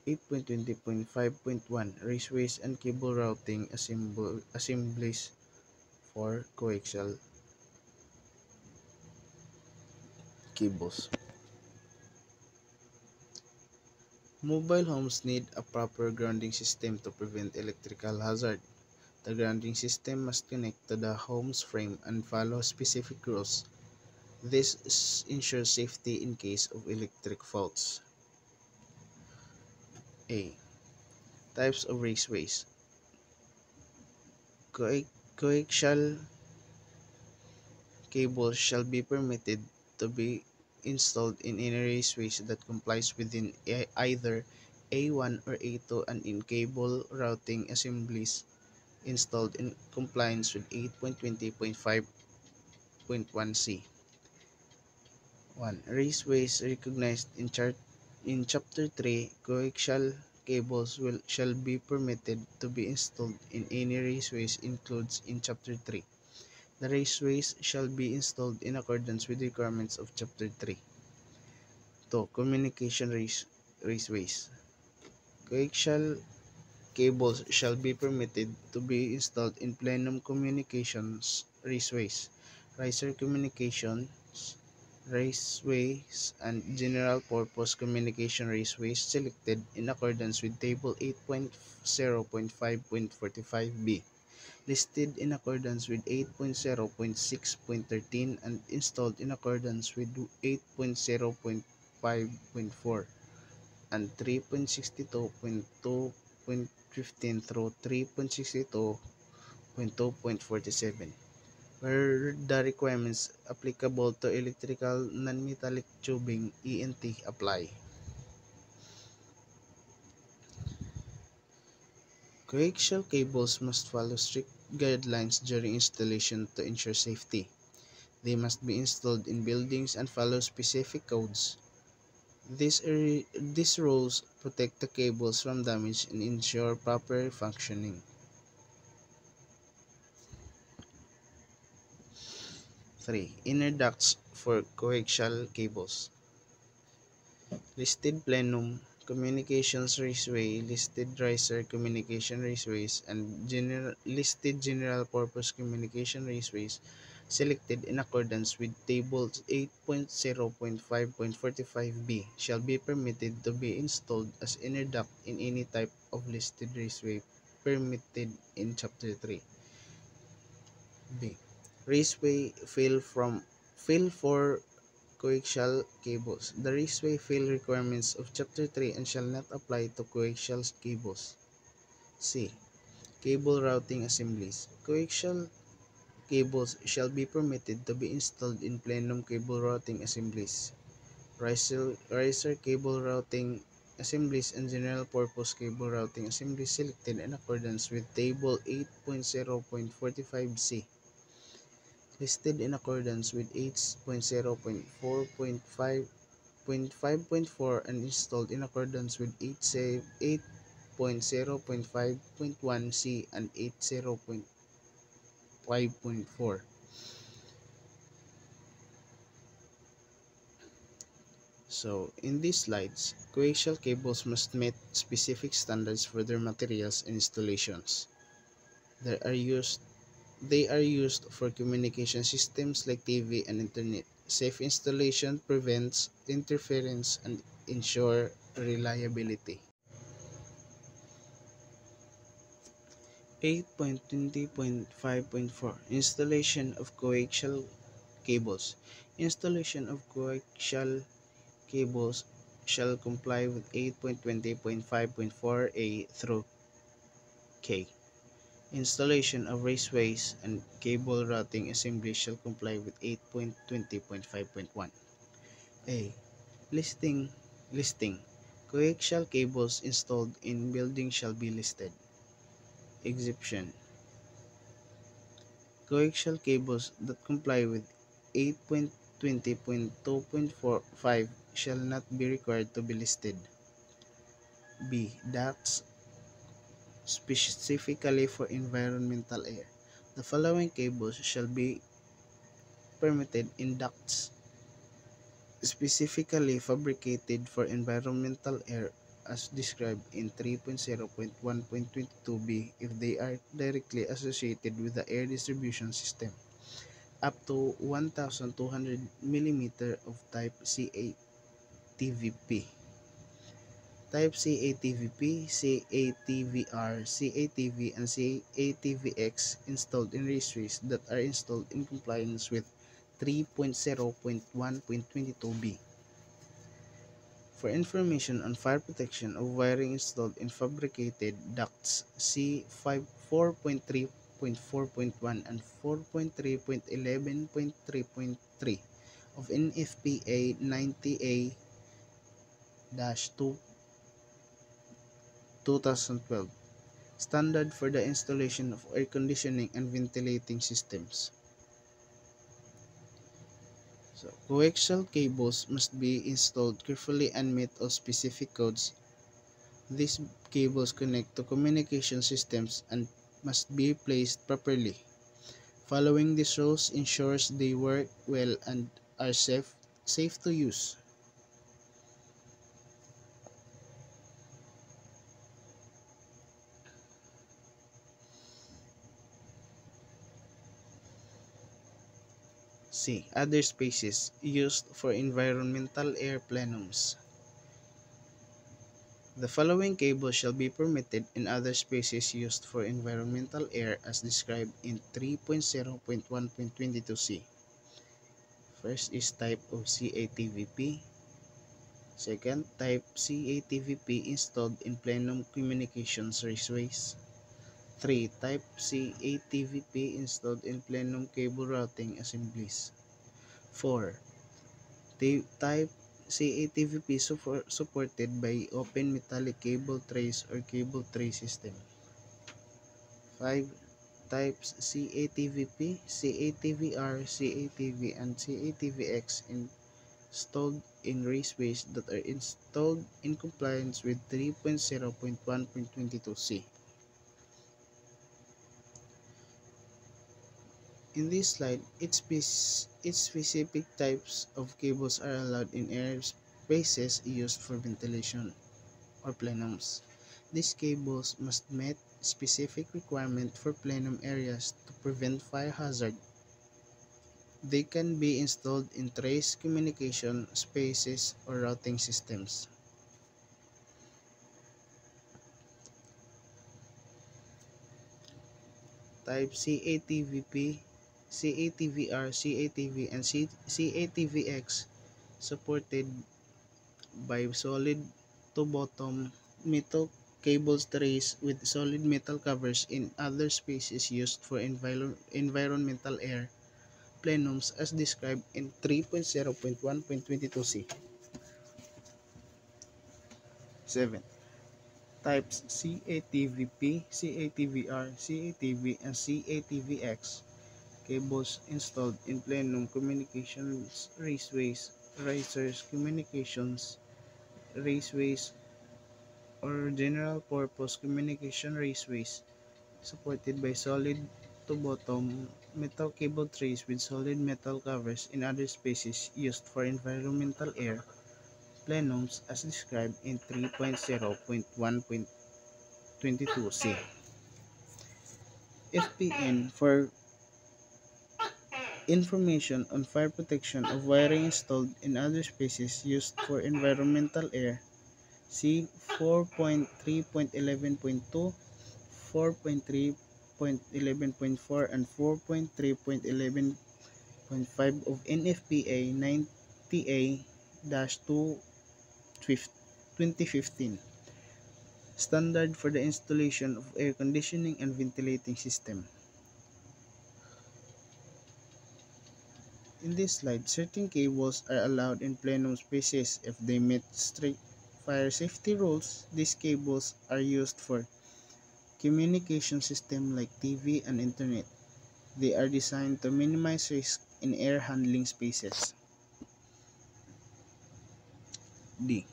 8.20.5.1 Raceways and cable routing assemblies for coaxial cables. Mobile homes need a proper grounding system to prevent electrical hazard. The grounding system must connect to the home's frame and follow specific rules. This ensures safety in case of electric faults. A. Types of raceways. Coaxial cables shall be permitted to be installed in any raceways that complies within either A1 or A2 and in cable routing assemblies installed in compliance with 8.20.5.1c. 1. Raceways recognized in Chapter 3, coaxial cables shall be permitted to be installed in any raceways includes in Chapter 3. The raceways shall be installed in accordance with the requirements of Chapter 3. 2. Communication raceways. Coaxial cables shall be permitted to be installed in plenum communications raceways, riser communications raceways, and general purpose communication raceways selected in accordance with Table 8.0.5.45b, listed in accordance with 8.0.6.13 and installed in accordance with 8.0.5.4 and 3.62.2.15 through 3.62.2.47, where the requirements applicable to electrical non-metallic tubing (ENT) apply. Coaxial cables must follow strict guidelines during installation to ensure safety. They must be installed in buildings and follow specific codes. These rules protect the cables from damage and ensure proper functioning. 3. Inner ducts for coaxial cables. Listed plenum communications raceway, listed riser communication raceways, and listed general purpose communication raceways selected in accordance with Table 8.0.5.45b shall be permitted to be installed as inner duct in any type of listed raceway permitted in Chapter 3. B. Raceway fill for coaxial cables. The raceway fill requirements of Chapter 3 and shall not apply to coaxial cables. C. Cable routing assemblies. cables shall be permitted to be installed in plenum cable routing assemblies, riser cable routing assemblies, and general purpose cable routing assemblies selected in accordance with Table 8.0.45C, listed in accordance with 8.0.4.5.4 and installed in accordance with 8.0.5.1C and 8.0.5.4. So, in these slides, coaxial cables must meet specific standards for their materials and installations. They are used for communication systems like TV and internet. Safe installation prevents interference and ensure reliability. 8.20.5.4 Installation of coaxial cables. Installation of coaxial cables shall comply with 8.20.5.4a through K. Installation of raceways and cable routing assemblies shall comply with 8.20.5.1. A. Listing. Coaxial cables installed in buildings shall be listed. Exception. Coaxial cables that comply with 8.20.2.45 shall not be required to be listed. B. Ducts specifically for environmental air. The following cables shall be permitted in ducts specifically fabricated for environmental air as described in 3.0.1.22b if they are directly associated with the air distribution system. Up to 1,200 mm of type CATVP. Type CATVP, CATVR, CATV, and CATVX installed in raceways that are installed in compliance with 3.0.1.22b. For information on fire protection of wiring installed in fabricated ducts, see 4.3.4.1 and 4.3.11.3.3 of NFPA 90A-2 2012, Standard for the Installation of Air Conditioning and Ventilating Systems. So, coaxial cables must be installed carefully and meet all specific codes. These cables connect to communication systems and must be placed properly. Following these rules ensures they work well and are safe to use. C. Other spaces used for environmental air plenums. The following cables shall be permitted in other spaces used for environmental air as described in 3.0.1.22c. First is type of CATVP. Second, type CATVP installed in plenum communications raceways. 3. Type CATVP installed in plenum cable routing assemblies. 4. Type CATVP supported by open metallic cable trays or cable tray system. 5. Types CATVP, CATVR, CATV, and CATVX installed in raceways that are installed in compliance with 3.0.1.22c. In this slide, its specific types of cables are allowed in air spaces used for ventilation or plenums. These cables must meet specific requirements for plenum areas to prevent fire hazard. They can be installed in trace communication spaces or routing systems. Type CATVP, CATVR, CATV, and CATVX supported by solid to bottom metal cable trays with solid metal covers in other spaces used for environmental air plenums as described in 3.0.1.22c. 7. Types CATVP, CATVR, CATV, and CATVX cables installed in plenum communications raceways, risers, communications raceways, or general-purpose communication raceways supported by solid-to-bottom metal cable trays with solid metal covers in other spaces used for environmental air plenums as described in 3.0.1.22c. FPN for information on fire protection of wiring installed in other spaces used for environmental air. See 4.3.11.2, 4.3.11.4, and 4.3.11.5 of NFPA 90A-2 2015 standard for the installation of air conditioning and ventilating system. In this slide, certain cables are allowed in plenum spaces if they meet strict fire safety rules. These cables are used for communication systems like TV and internet. They are designed to minimize risk in air handling spaces. D.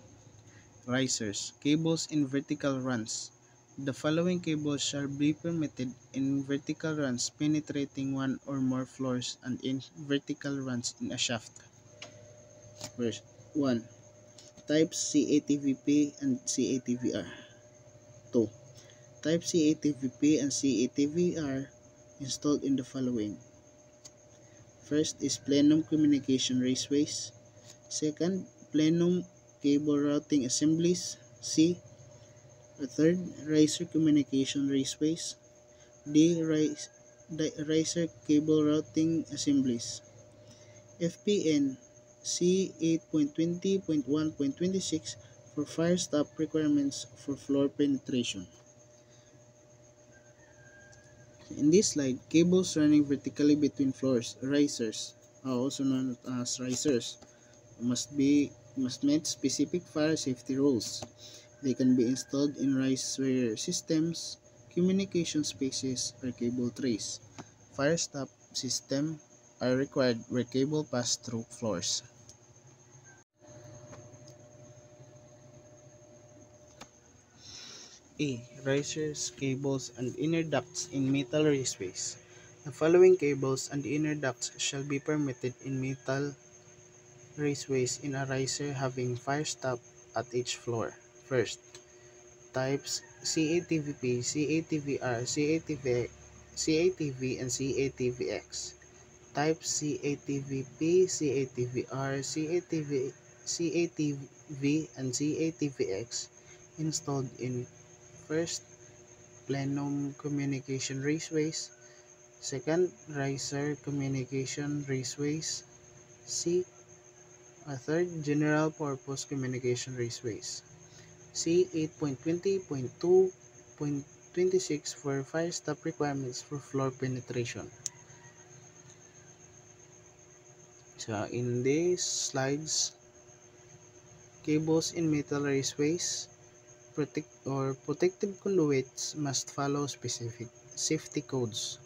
Risers, cables in vertical runs. The following cables shall be permitted in vertical runs penetrating one or more floors and in vertical runs in a shaft. Verse 1. Types CATVP and CATVR. 2. Type CATVP and CATVR installed in the following. First is plenum communication raceways. Second, plenum cable routing assemblies. C. Third, riser communication raceways. D. Riser cable routing assemblies. FPN C8.20.1.26 for fire stop requirements for floor penetration. In this slide, cables running vertically between floors, risers, also known as risers, must meet specific fire safety rules. They can be installed in riser systems, communication spaces, or cable trays. Fire stop systems are required where cable pass through floors. A. Risers, cables, and inner ducts in metal raceways. The following cables and inner ducts shall be permitted in metal raceways in a riser having fire stop at each floor. First, types CATVP, CATVR, CATV, and CATVX. Types CATVP, CATVR, CATV, and CATVX installed in first, plenum communication raceways. Second, riser communication raceways. C. Third, general purpose communication raceways. C. 8.20.2.26 for fire stop requirements for floor penetration. So in these slides, cables in metal raceways protective conduits must follow specific safety codes.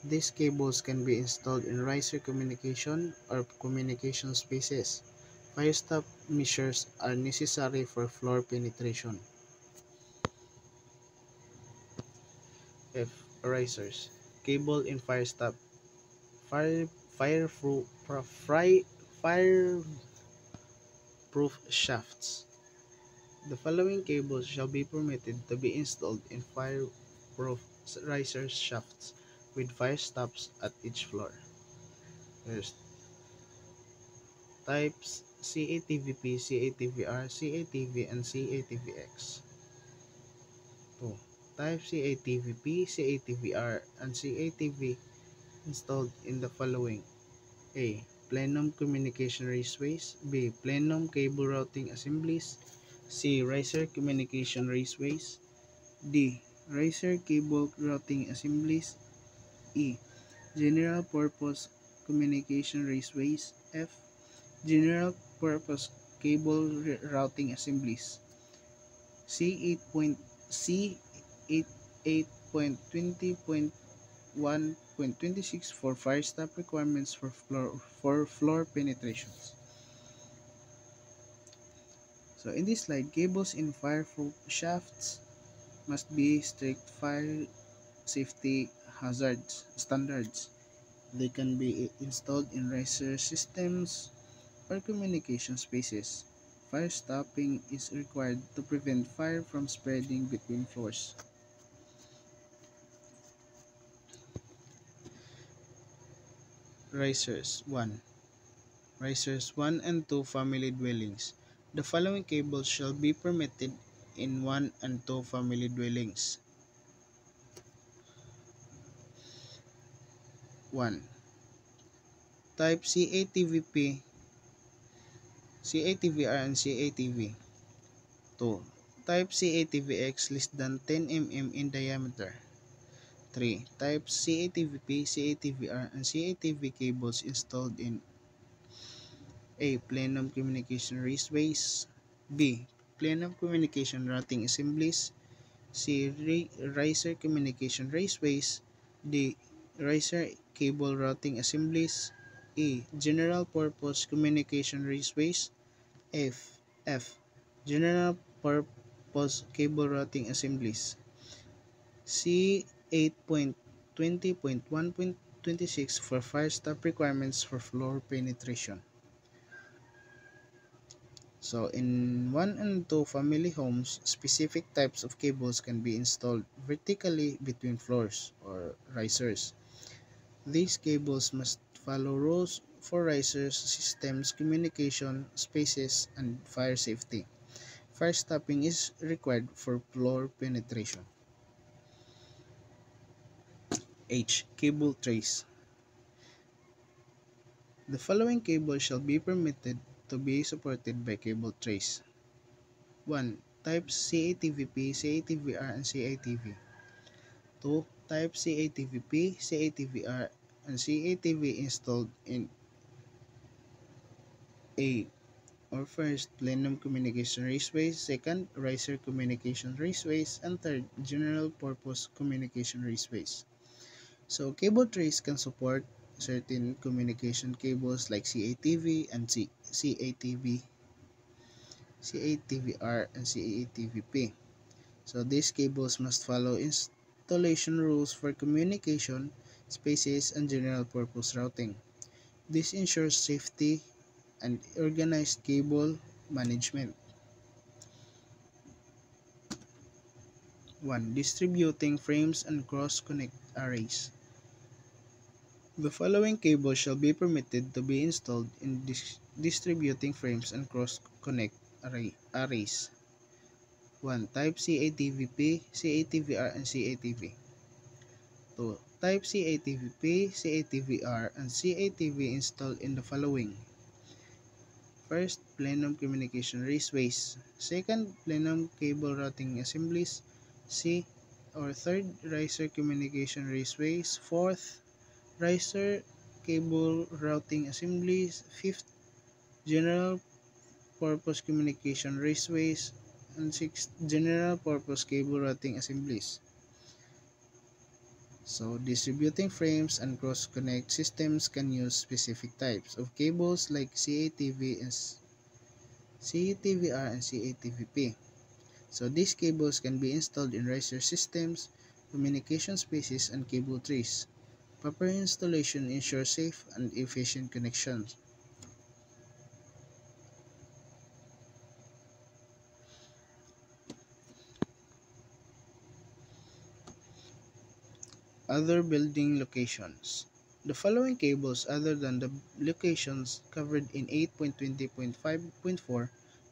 These cables can be installed in riser communication or communication spaces. Fire stop measures are necessary for floor penetration. F. Risers. Cable in fire stop. Fireproof shafts. The following cables shall be permitted to be installed in fireproof riser shafts with fire stops at each floor. First, types CATVP, CATVR, CATV, and CATVX. 2. Type CATVP, CATVR, and CATV installed in the following. A. Plenum communication raceways. B. Plenum cable routing assemblies. C. Riser communication raceways. D. Riser cable routing assemblies. E. General purpose communication raceways. F. General purpose cable routing assemblies. C 8. C 8.20.1.26 for fire stop requirements for floor penetrations. So in this slide, cables in fireproof shafts must be strict fire safety hazards standards. They can be installed in riser systems or communication spaces. Fire stopping is required to prevent fire from spreading between floors. Risers 1. Risers 1 and 2 family dwellings. The following cables shall be permitted in 1 and 2 family dwellings. 1. Type CATVP, CATVR and CATV. 2. Type CATVX less than 10 mm in diameter. 3. Type CATVP, CATVR and CATV cables installed in A. Plenum communication raceways. B. Plenum communication routing assemblies. C. Riser communication raceways. D. Riser cable routing assemblies. E. General purpose communication raceways. F. General purpose cable routing assemblies. C 8.20.1.26 for fire stop requirements for floor penetration. So in 1 and 2 family homes, specific types of cables can be installed vertically between floors or risers. These cables must follow rules for risers, systems, communication, spaces, and fire safety. Fire stopping is required for floor penetration. H. Cable trays. The following cable shall be permitted to be supported by cable trays. 1. Types CATVP, CATVR, and CATV. 2. Type CATVP, CATVR, and CATV installed in A. Or first, plenum communication raceways. Second, riser communication raceways. And third, general purpose communication raceways. So cable trays can support certain communication cables like CATV and CATV, CATVR, and CATVP. So these cables must follow installation rules for communication, spaces, and general purpose routing. This ensures safety and organized cable management. 1. Distributing frames and cross-connect arrays. The following cables shall be permitted to be installed in distributing frames and cross-connect arrays. 1. Type CATVP, CATVR, and CATV. 2. Type CATVP, CATVR, and CATV installed in the following. First, plenum communication raceways. Second, plenum cable routing assemblies. Third, riser communication raceways. Fourth, riser cable routing assemblies. Fifth, general purpose communication raceways. And sixth, general purpose cable routing assemblies. So, distributing frames and cross-connect systems can use specific types of cables like CATV and CATVR and CATVP. So, these cables can be installed in riser systems, communication spaces, and cable trees. Proper installation ensures safe and efficient connections. Other building locations. The following cables other than the locations covered in 8.20.5.4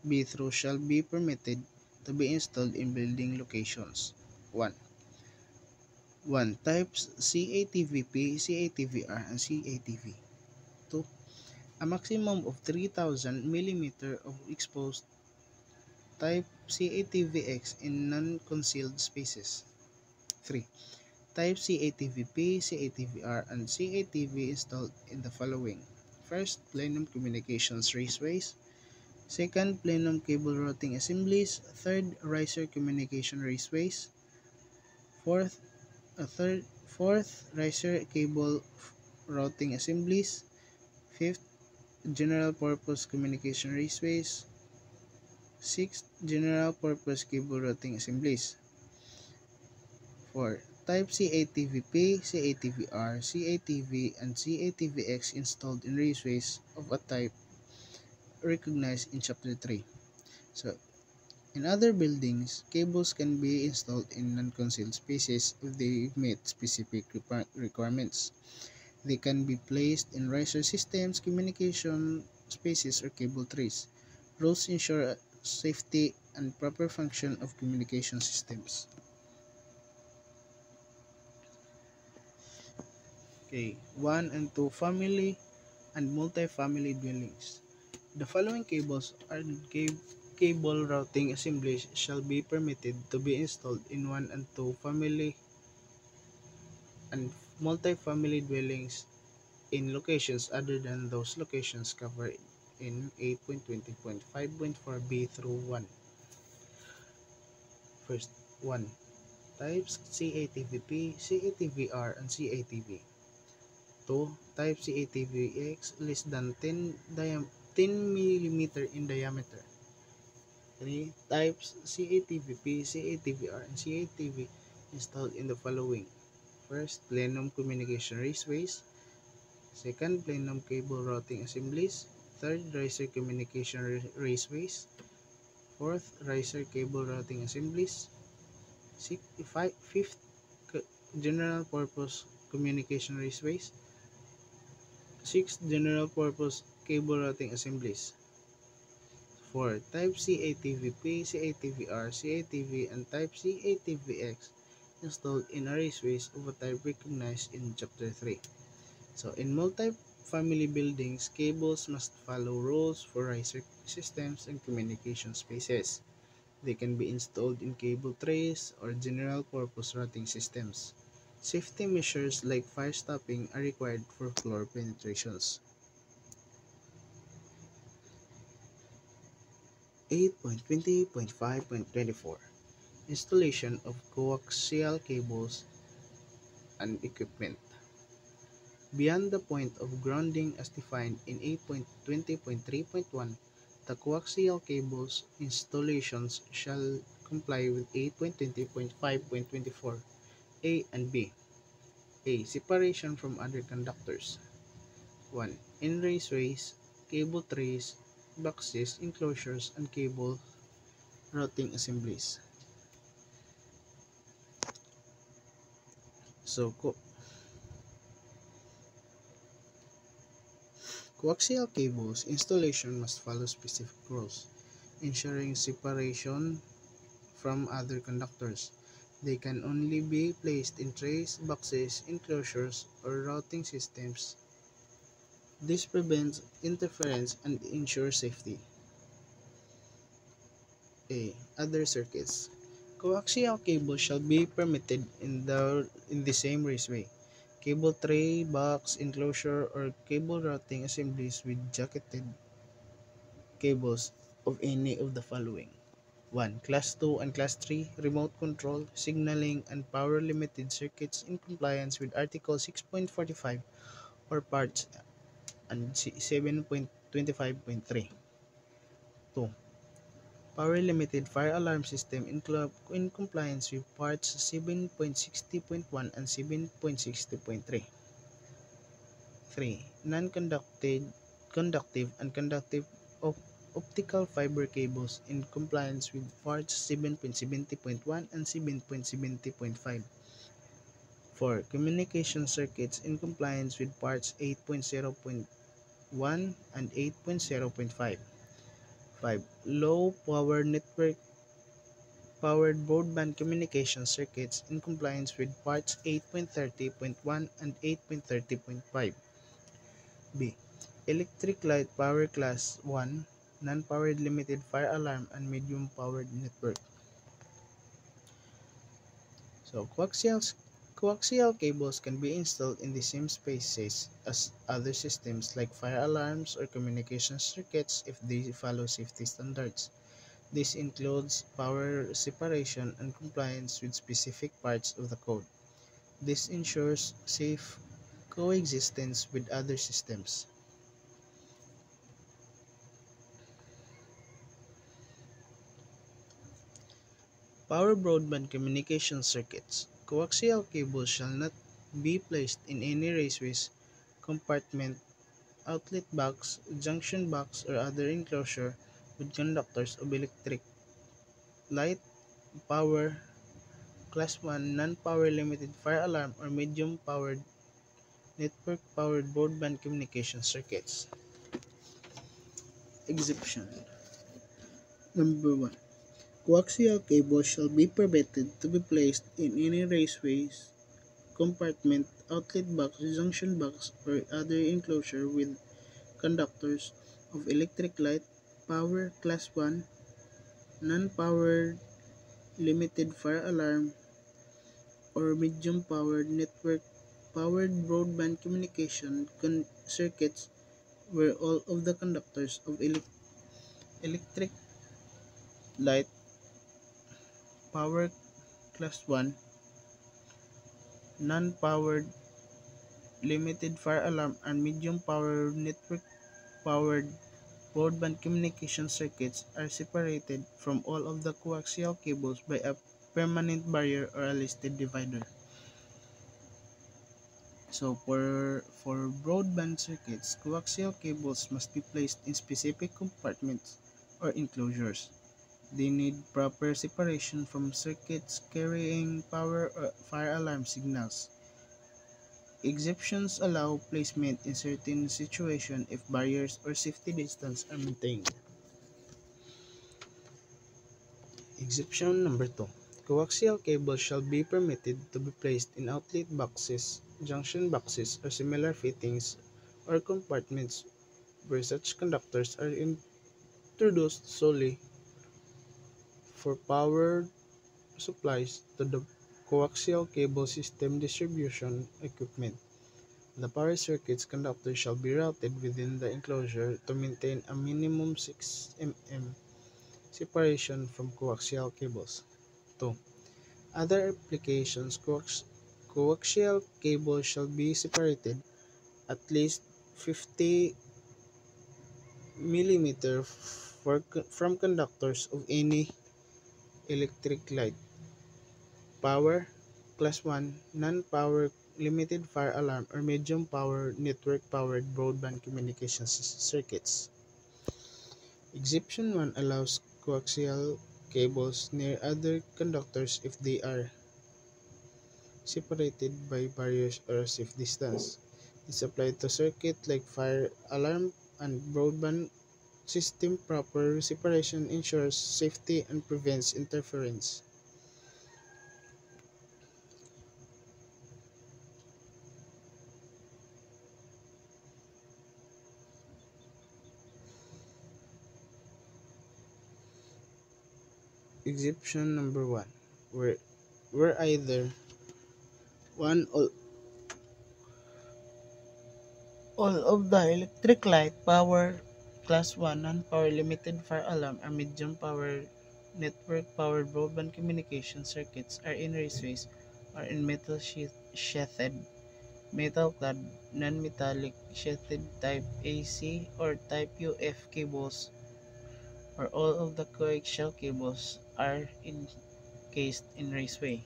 B through shall be permitted to be installed in building locations. 1. 1. Types CATVP, CATVR, and CATV. 2. A maximum of 3,000 mm of exposed Type CATVX in non-concealed spaces. 3. Type CATVP, CATVR, and CATV installed in the following. First, plenum communications raceways. Second, plenum cable routing assemblies. Third, riser communication raceways. Fourth, riser cable routing assemblies. Fifth, general purpose communication raceways. Sixth, general purpose cable routing assemblies. 4. Type CATVP, CATVR, CATV, and CATVX installed in raceways of a type recognized in Chapter 3. So, in other buildings, cables can be installed in non-concealed spaces if they meet specific requirements. They can be placed in riser systems, communication spaces, or cable trays. Rules ensure safety and proper function of communication systems. Okay, 1 and 2 family and multi-family dwellings. The following cables are cable routing assemblies shall be permitted to be installed in 1 and 2 family and multi-family dwellings in locations other than those locations covered in 8.20.5.4b through 1. First, 1. Types CATVP, CATVR, and CATV. 2. Type CATVX less than 10 mm in diameter. 3. Types CATVP, CATVR, and CATV installed in the following. First, plenum communication raceways. Second, plenum cable routing assemblies. Third, riser communication raceways. Fourth, riser cable routing assemblies. Fifth, general purpose communication raceways. Sixth, general purpose cable routing assemblies. 4. Type CATVP, CATVR, CATV, and Type CATVX installed in raceways of a type recognized in Chapter 3. So, in multi-family buildings, cables must follow rules for riser systems and communication spaces. They can be installed in cable trays or general-purpose routing systems. Safety measures like fire stopping are required for floor penetrations. 8.20.5.24 Installation of coaxial cables and equipment. Beyond the point of grounding as defined in 8.20.3.1, the coaxial cables installations shall comply with 8.20.5.24 A and B. A. Separation from other conductors. 1. In raceways, cable trays, boxes, enclosures, and cable routing assemblies. So, coaxial cables installation must follow specific rules, ensuring separation from other conductors. They can only be placed in trays, boxes, enclosures, or routing systems. This prevents interference and ensures safety. A. Other circuits. Coaxial cables shall be permitted in the same raceway. Cable tray, box, enclosure, or cable routing assemblies with jacketed cables of any of the following. 1. Class 2 and Class 3 remote control, signaling, and power limited circuits in compliance with Article 6.45 or Parts and 7.25.3. 2. Power limited fire alarm system in compliance with Parts 7.60.1 and 7.60.3. 3. Conductive and conductive optical fiber cables in compliance with Parts 7.70.1 and 7.70.5. 4. Communication circuits in compliance with Parts 8.0.1 and 8.0.5. 5. Low power network powered broadband communication circuits in compliance with Parts 8.30.1 and 8.30.5. B. Electric light power class 1 non-powered limited fire alarm, and medium-powered network. So coaxial cables can be installed in the same spaces as other systems like fire alarms or communication circuits if they follow safety standards. This includes power separation and compliance with specific parts of the code. This ensures safe coexistence with other systems. Power broadband communication circuits. Coaxial cables shall not be placed in any raceways, compartment, outlet box, junction box, or other enclosure with conductors of electric, light, power, class 1, non-power limited fire alarm, or medium-powered network-powered broadband communication circuits. Exception. Number 1. Coaxial cables shall be permitted to be placed in any raceways, compartment, outlet box, junction box, or other enclosure with conductors of electric light, power class 1, non-powered limited fire alarm, or medium-powered network-powered broadband communication circuits where all of the conductors of electric light, power class 1, non-powered limited fire alarm, and medium-powered network-powered broadband communication circuits are separated from all of the coaxial cables by a permanent barrier or a listed divider. So for broadband circuits, coaxial cables must be placed in specific compartments or enclosures. They need proper separation from circuits carrying power or fire alarm signals. Exceptions allow placement in certain situations if barriers or safety distance are maintained. Exception number 2. Coaxial cables shall be permitted to be placed in outlet boxes, junction boxes, or similar fittings or compartments where such conductors are introduced solely for power supplies to the coaxial cable system distribution equipment. The power circuit's conductor shall be routed within the enclosure to maintain a minimum 6 mm separation from coaxial cables. 2. Other applications, coaxial cables shall be separated at least 50 mm from conductors of any electric light, power, class 1, non-power limited fire alarm, or medium power network-powered broadband communication circuits. Exception 1 allows coaxial cables near other conductors if they are separated by barriers or a safe distance. This applies to circuits like fire alarm and broadband system. Proper separation ensures safety and prevents interference. Exception number 1, where either one or all of the electric light, power, class 1, non-power limited fire alarm, or medium power network-powered broadband communication circuits are in raceways or in metal sheathed, metal-clad, non-metallic sheathed type AC or type UF cables, or all of the coaxial cables are encased in raceway.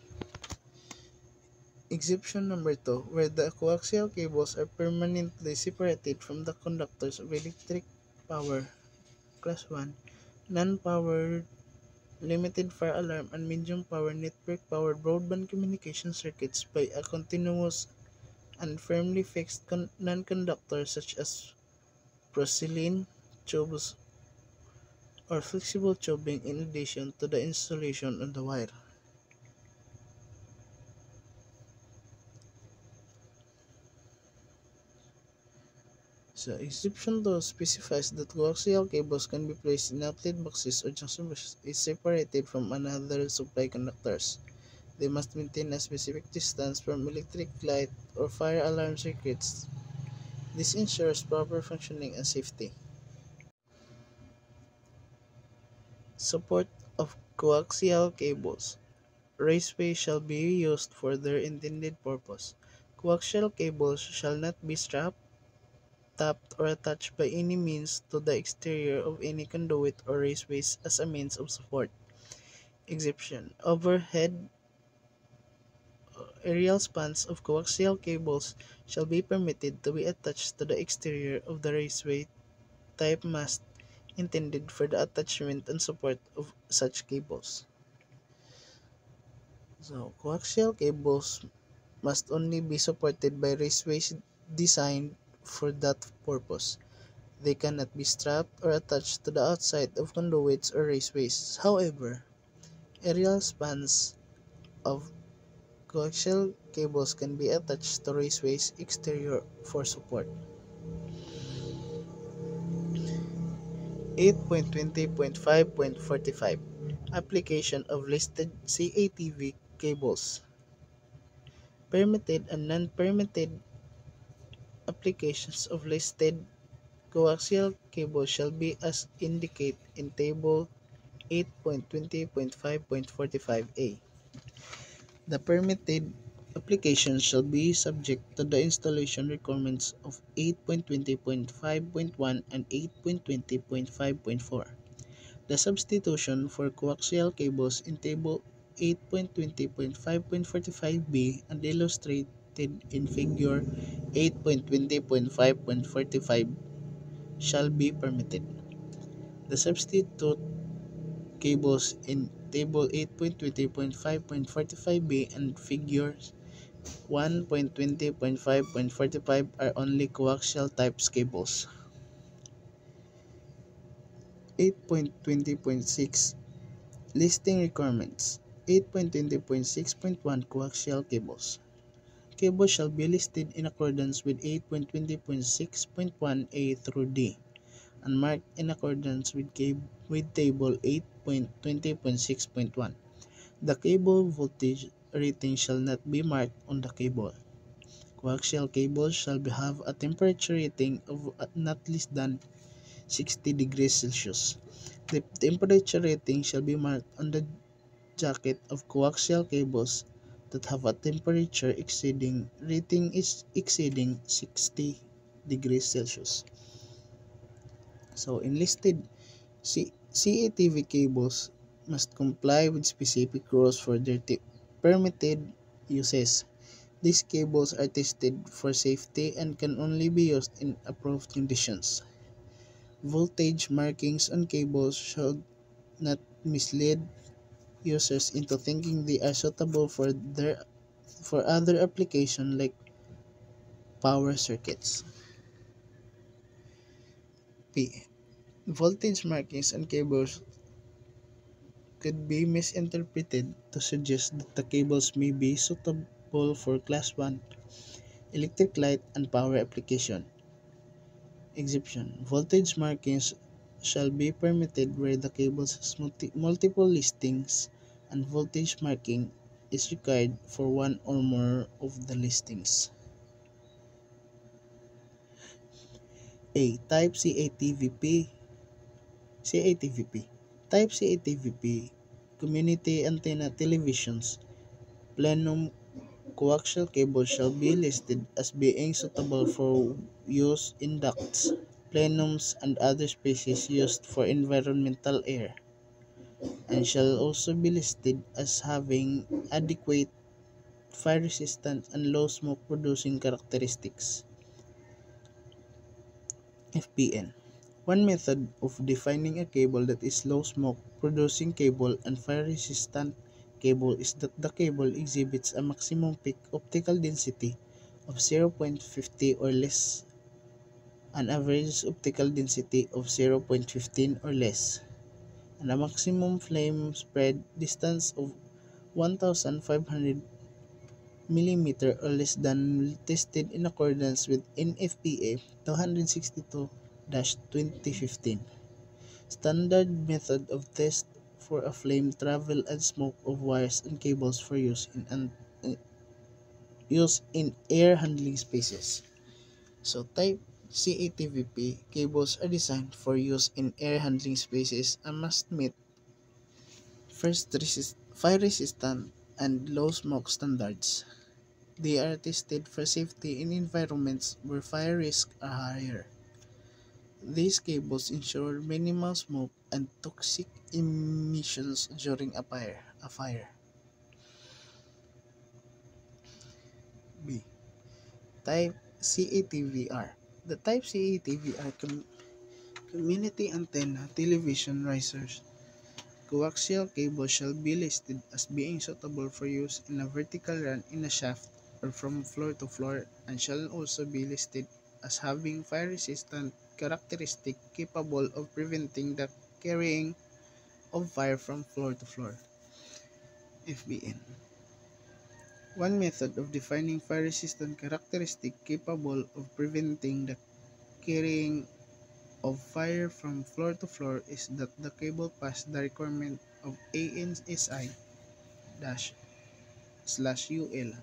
Exception number 2, where the coaxial cables are permanently separated from the conductors of electric power, class 1, non-powered, limited fire alarm, and medium power network-powered broadband communication circuits by a continuous and firmly fixed non-conductor such as porcelain tubes or flexible tubing in addition to the installation on the wire. So, exception 2 specifies that coaxial cables can be placed in outlet boxes or junction boxes is separated from another supply conductors. They must maintain a specific distance from electric light or fire alarm circuits. This ensures proper functioning and safety. Support of coaxial cables. Raceways shall be used for their intended purpose. Coaxial cables shall not be strapped, tapped, or attached by any means to the exterior of any conduit or raceways as a means of support. Exception: overhead aerial spans of coaxial cables shall be permitted to be attached to the exterior of the raceway type mast intended for the attachment and support of such cables. So, coaxial cables must only be supported by raceways designed for that purpose. They cannot be strapped or attached to the outside of conduits or raceways. However, aerial spans of coaxial cables can be attached to raceways exterior for support. 8.20.5.45 Application of listed CATV cables. Permitted and non-permitted applications of listed coaxial cables shall be as indicated in Table 8.20.5.45a. The permitted applications shall be subject to the installation requirements of 8.20.5.1 and 8.20.5.4. The substitution for coaxial cables in Table 8.20.5.45b and illustrated in Figure 8.20.5.45 shall be permitted. The substitute cables in Table 8.20.5.45b and Figures 1.20.5.45 are only coaxial types cables. 8.20.6 Listing requirements. 8.20.6.1 Coaxial cables. Cables shall be listed in accordance with 8.20.6.1a through d and marked in accordance with Table 8.20.6.1. The cable voltage rating shall not be marked on the cable. Coaxial cables shall have a temperature rating of not less than 60 degrees Celsius. The temperature rating shall be marked on the jacket of coaxial cables that have a temperature exceeding 60 degrees Celsius. So, enlisted CATV cables must comply with specific rules for their permitted uses. These cables are tested for safety and can only be used in approved conditions. Voltage markings on cables should not mislead users into thinking they are suitable for other applications like power circuits. P. Voltage markings on cables could be misinterpreted to suggest that the cables may be suitable for Class 1 electric light and power application. Exception: voltage markings shall be permitted where the cables has multiple listings and voltage marking is required for one or more of the listings. A. Type CATVP. Type CATVP community antenna televisions plenum coaxial cables shall be listed as being suitable for use in ducts, plenums, and other spaces used for environmental air, and shall also be listed as having adequate fire resistance and low smoke producing characteristics. FPN. One method of defining a cable that is low smoke producing cable and fire resistant cable is that the cable exhibits a maximum peak optical density of 0.50 or less, an average optical density of 0.15 or less, and a maximum flame spread distance of 1,500 millimeter or less than tested in accordance with NFPA 262-2015 standard method of test for a flame, travel, and smoke of wires and cables for use in air handling spaces. So type CATVP cables are designed for use in air handling spaces and must meet fire resistant and low smoke standards. They are tested for safety in environments where fire risks are higher. These cables ensure minimal smoke and toxic emissions during a fire. B. Type CATVR. The type CATVR community antenna television risers coaxial cable shall be listed as being suitable for use in a vertical run in a shaft or from floor to floor, and shall also be listed as having fire-resistant characteristic capable of preventing the carrying of fire from floor to floor. FBN. One method of defining fire-resistant characteristic capable of preventing the carrying of fire from floor to floor is that the cable pass the requirement of ANSI /UL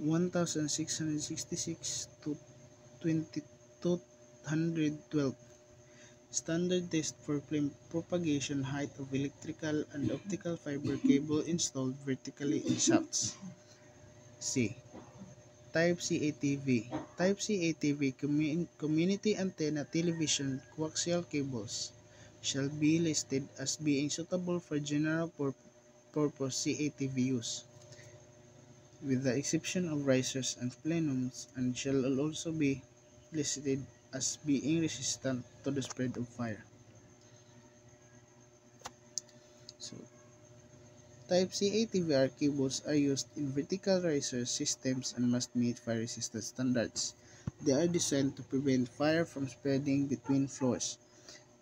1666 to 2212 standard test for flame propagation height of electrical and optical fiber cable installed vertically in shafts. C. Type CATV. Type CATV community antenna television coaxial cables shall be listed as being suitable for general purpose CATV use, with the exception of risers and plenums, and shall also be listed as being resistant to the spread of fire. So, type CATVR cables are used in vertical riser systems and must meet fire resistance standards. They are designed to prevent fire from spreading between floors.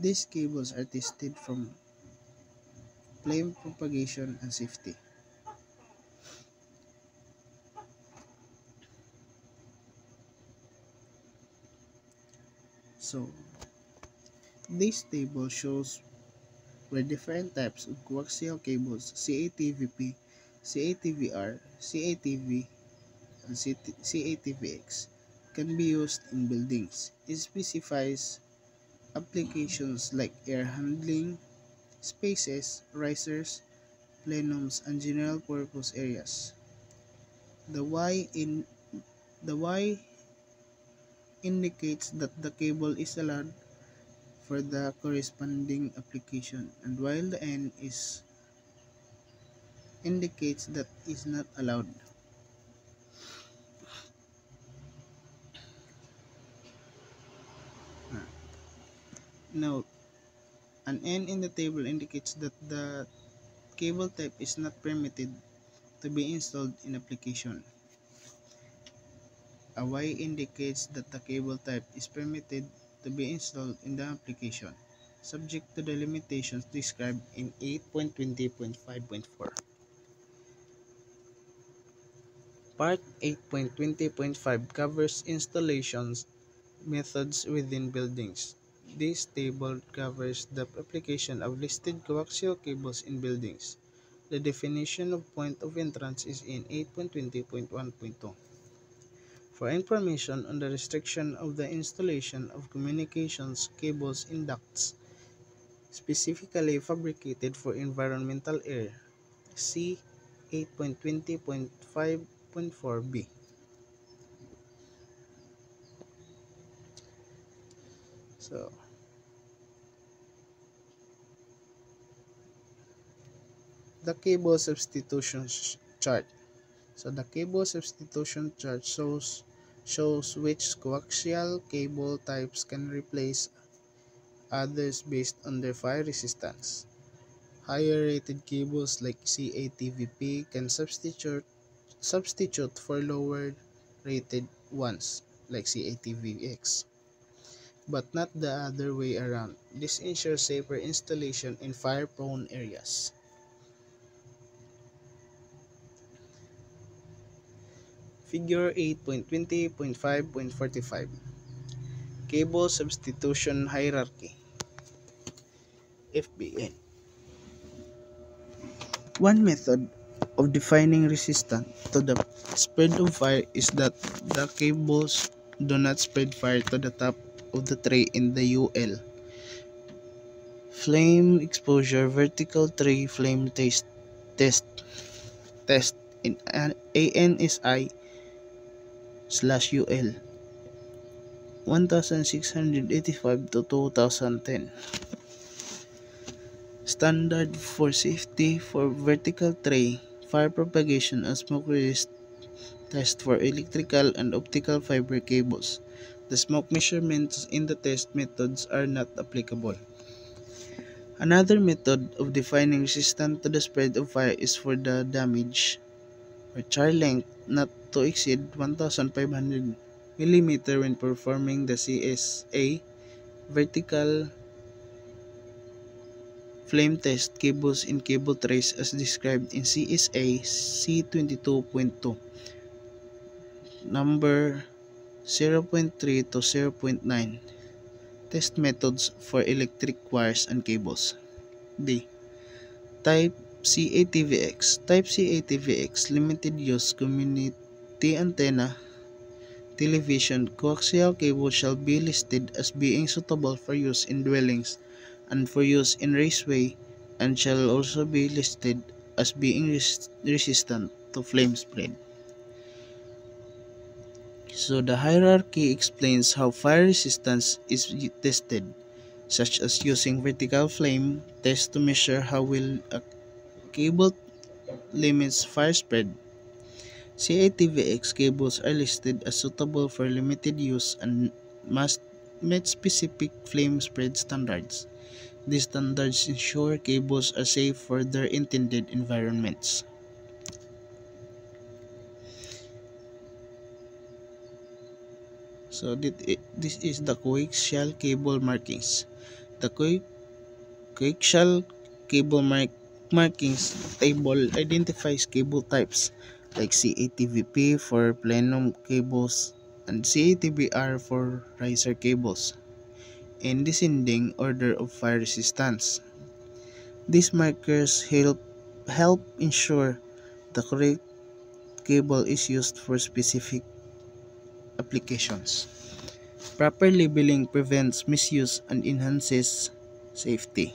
These cables are tested from flame propagation and safety. So, this table shows where different types of coaxial cables CATVP, CATVR, CATV, and CATVX can be used in buildings. It specifies applications like air handling, spaces, risers, plenums, and general purpose areas. The Y indicates that the cable is allowed for the corresponding application, and while the N is indicates that is not allowed. Note, an N in the table indicates that the cable type is not permitted to be installed in application. A Y indicates that the cable type is permitted to be installed in the application, subject to the limitations described in 8.20.5.4. Part 8.20.5 covers installations methods within buildings. This table covers the application of listed coaxial cables in buildings. The definition of point of entrance is in 8.20.1.2. For information on the restriction of the installation of communications cables in ducts, specifically fabricated for environmental air, see 8.20.5.4b. So, the cable substitution chart. So the cable substitution chart shows which coaxial cable types can replace others based on their fire resistance. Higher rated cables like CATVP can substitute for lower rated ones like CATVX, but not the other way around. This ensures safer installation in fire-prone areas. Figure 8.20.5.45 Cable Substitution Hierarchy FBN. One method of defining resistance to the spread of fire is that the cables do not spread fire to the top of the tray in the UL. Flame exposure vertical tray flame test in ANSI/UL 1685 to 2010. Standard for safety for vertical tray fire propagation and smoke resist test for electrical and optical fiber cables. The smoke measurements in the test methods are not applicable. Another method of defining resistance to the spread of fire is for the damage or char length not to exceed 1,500 mm when performing the CSA vertical flame test cables in cable trays as described in CSA C22.2 number 0.3 to 0.9 test methods for electric wires and cables. D. Type CATVX. Type CATVX limited use community antenna television coaxial cable shall be listed as being suitable for use in dwellings and for use in raceway and shall also be listed as being resistant to flame spread. So the hierarchy explains how fire resistance is tested, such as using vertical flame test to measure how well a cable limits fire spread. CATVX cables are listed as suitable for limited use and must meet specific flame spread standards. These standards ensure cables are safe for their intended environments. So this is the coaxial cable markings. The coaxial cable markings table identifies cable types like CATVP for plenum cables and CATVR for riser cables in descending order of fire resistance. These markers help ensure the correct cable is used for specific applications. Proper labeling prevents misuse and enhances safety.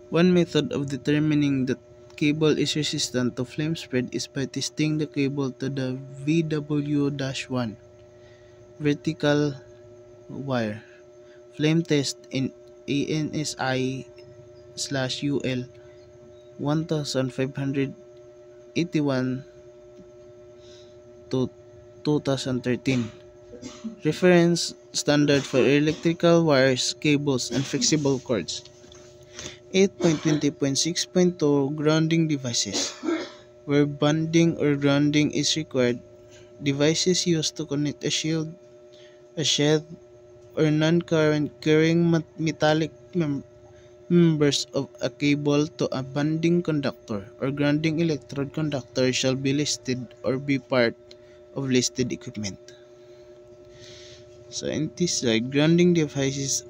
One method of determining that cable is resistant to flame spread is by testing the cable to the VW-1 vertical wire flame test in ANSI/UL 1581 to 2013. Reference standard for electrical wires, cables, and flexible cords. 8.20.6.2 Grounding devices. Where bonding or grounding is required, devices used to connect a shed, or non-current carrying metallic members of a cable to a bonding conductor or grounding electrode conductor shall be listed or be part of listed equipment. So in this slide, grounding devices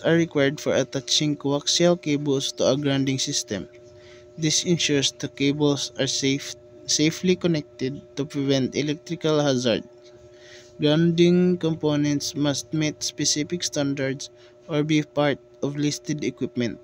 are required for attaching coaxial cables to a grounding system. This ensures the cables are safely connected to prevent electrical hazard. Grounding components must meet specific standards or be part of listed equipment.